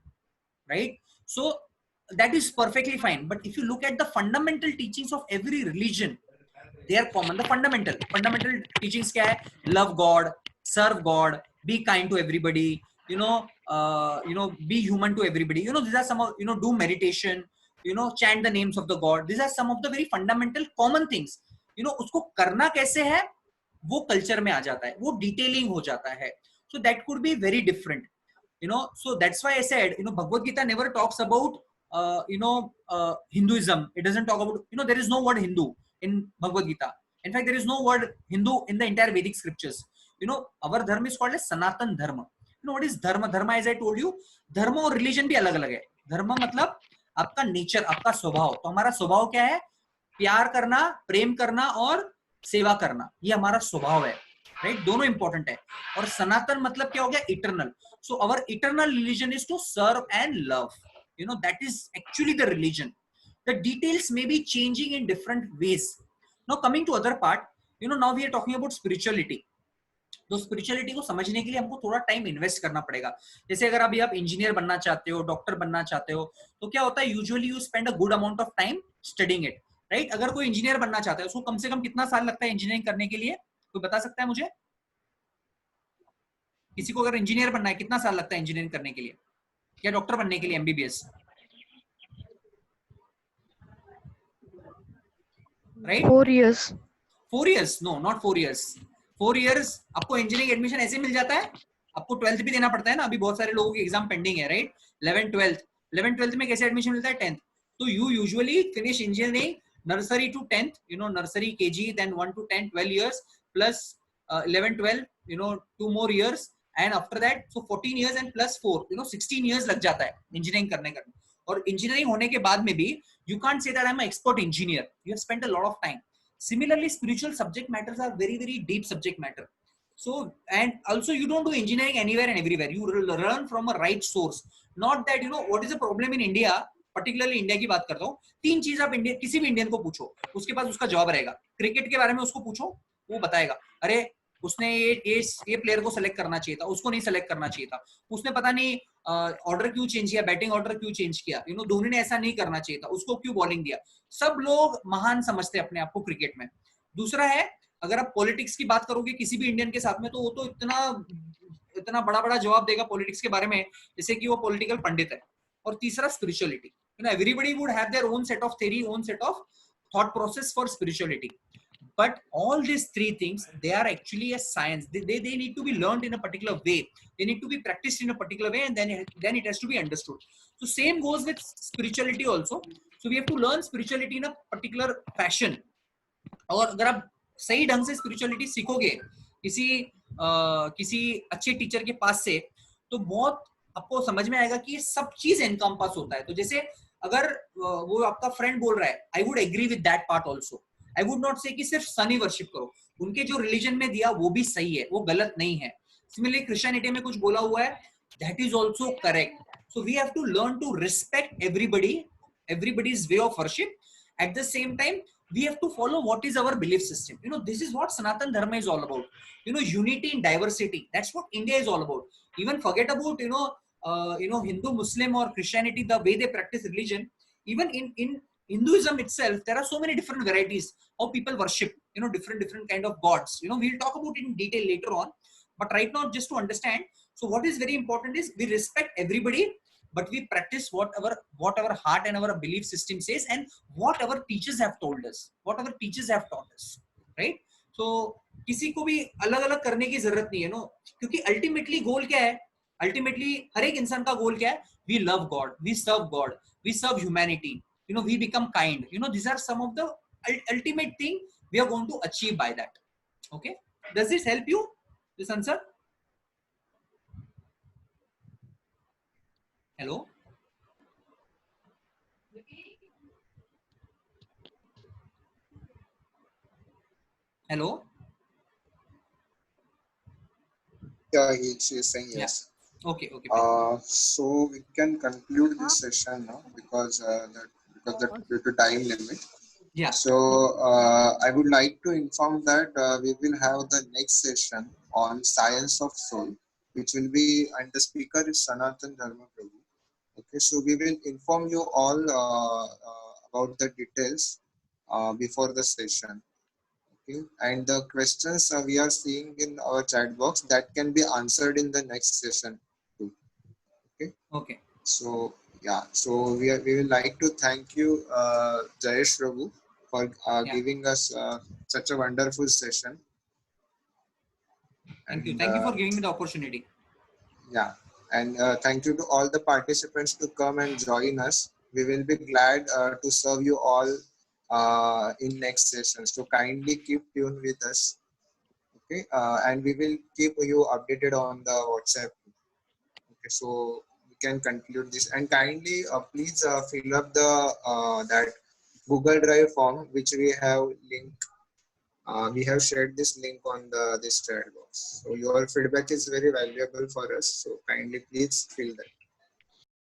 right? So that is perfectly fine. But if you look at the fundamental teachings of every religion, they are common. The fundamental teachings kya hai? Love God, serve God, be kind to everybody, be human to everybody. You know, these are some of, you know, do meditation, you know, chant the names of the God. These are some of the very fundamental common things. You know, उसको करना कैसे है वो culture में आ जाता है, वो detailing हो जाता है. So that could be very different. You know, so that's why I said, you know, Bhagavad Gita never talks about Hinduism. It doesn't talk about, you know, there is no word Hindu in Bhagavad Gita. In fact, there is no word Hindu in the entire Vedic scriptures. You know, our dharma is called as Sanatan Dharma. You know what is dharma? Dharma, as I told you, dharma और religion भी अलग अलग है. धर्म मतलब आपका nature, आपका स्वभाव. तो हमारा स्वभाव क्या है? प्यार करना, प्रेम करना और सेवा करना, ये हमारा स्वभाव है, राइट? दोनों इंपॉर्टेंट है. और सनातन मतलब क्या हो गया? Eternal. So our eternal religion is to serve and love. You know, that is actually the religion. The details may be changing in different ways. Now coming to other part, you know, now we are talking about spirituality. तो spirituality को समझने के लिए हमको थोड़ा time invest करना पड़ेगा. जैसे अगर अभी आप इंजीनियर बनना चाहते हो, डॉक्टर बनना चाहते हो, तो क्या होता है? Usually you spend a good amount of time studying it, right? अगर कोई इंजीनियर बनना चाहता है, उसको कम से कम कितना साल लगता है इंजीनियरिंग करने के लिए? कोई बता सकता है मुझे? किसी को अगर इंजीनियर बनना है, कितना साल लगता है इंजीनियरिंग करने के लिए, या डॉक्टर बनने के लिए, MBBS, right? 4 years. 4 years? No, not 4 years. 4 years आपको इंजीनियरिंग एडमिशन ऐसे मिल जाता है? आपको 12th भी देना पड़ता है ना. अभी बहुत सारे लोगों की एग्जाम पेंडिंग है, राइट? 11th में कैसे एडमिशन मिलता है? 10th. तो you usually finish engineering nursery to 10th, you know, nursery, KG, then 1 to 10, 12 years plus 11, 12, you know, 2 more years, and after that, so 14 years and plus 4, you know, 16 years लग जाता है engineering करने का. और engineering होने के बाद में भी you can't say that I'm an expert engineer. You have spent a lot of time. Similarly, spiritual subject matters are very very deep subject matter. So, and also you don't do engineering anywhere and everywhere. You learn from a right source. Not that, you know, what is the problem in India, particularly India की बात करता हूँ, तीन चीज आप India किसी भी Indian को पूछो, उसके पास उसका जवाब रहेगा. क्रिकेट के बारे में उसको पूछो, वो बताएगा, अरे उसने ये प्लेयर को सेलेक्ट करना चाहिए था, उसको नहीं सेलेक्ट करना चाहिए था, उसने पता नहीं ऑर्डर क्यों चेंज किया, बैटिंग ऑर्डर क्यों चेंज किया, यू नो, धोनी ने ऐसा नहीं करना चाहिए था, उसको क्यों बॉलिंग दिया. सब लोग महान समझते हैं अपने आप को क्रिकेट में. दूसरा है, अगर आप पॉलिटिक्स की बात करोगे किसी भी इंडियन के साथ में, तो वो तो इतना बड़ा बड़ा जवाब देगा पॉलिटिक्स के बारे में जैसे कि वो पॉलिटिकल पंडित है. और तीसरा spirituality, you know, everybody would have their own set of theory, own set of thought process for spirituality. But all these three things, they are actually a science. They need to be learned in a particular way. They need to be practiced in a particular way, and then it has to be understood. So same goes with spirituality also. So we have to learn spirituality in a particular fashion. और अगर आप सही ढंग से spirituality सीखोगे किसी अच्छे teacher के पास से, तो बहुत आपको समझ में आएगा कि ये सब चीज एनकम्पास होता है. तो जैसे अगर वो आपका फ्रेंड बोल रहा है, I would agree with that part also. I would not say कि सिर्फ सन ही वर्शिप करो, उनके जो रिलीजन में दिया वो भी सही है, वो गलत नहीं है. सिमिलरली क्रिश्चियनिटी में कुछ बोला हुआ है, that is also correct. So we have to learn to respect everybody's way of worship. At the same time, we have to follow what is our belief system. You know, this is what Sanatan Dharma is all about. You know, unity in diversity. That's what India is all about. Even forget about, Hindu, Muslim or Christianity, the way they practice religion. Even in Hinduism itself, there are so many different varieties how people worship, you know, different kind of gods. You know, we'll talk about it in detail later on. But right now, just to understand, so what is very important is we respect everybody, but we practice what our heart and our belief system says, and what our teachers have told us, what our teachers have taught us, right? So किसी को भी अलग अलग करने की जरूरत नहीं है, नो, क्योंकि अल्टीमेटली गोल क्या है, अल्टीमेटली हर एक इंसान का गोल क्या है, we love God, we serve humanity, you know, we become kind, you know, these are some of the ultimate thing we are going to achieve by that. Okay, does this help you, this answer? Hello? Hello? Yeah, she's saying yes. Yeah. Okay. So we can conclude this session now because due to time limit. Yeah. So I would like to inform that we will have the next session on science of soul, which will be, and the speaker is Sanatan Dharma Prabhu. Okay, so we will inform you all about the details before the session. Okay, and the questions we are seeing in our chat box, that can be answered in the next session too. Okay. So yeah, so we will like to thank you, Jayesh Prabhu, for giving us such a wonderful session. Thank you for giving me the opportunity. Yeah, and thank you to all the participants to come and join us. We will be glad to serve you all in next session. So kindly keep tuned with us. Okay, and we will keep you updated on the WhatsApp. Okay, so we can conclude this, and kindly please fill up the that Google Drive form which we have linked. We have shared this link on this chat box. So your feedback is very valuable for us. So kindly please fill that.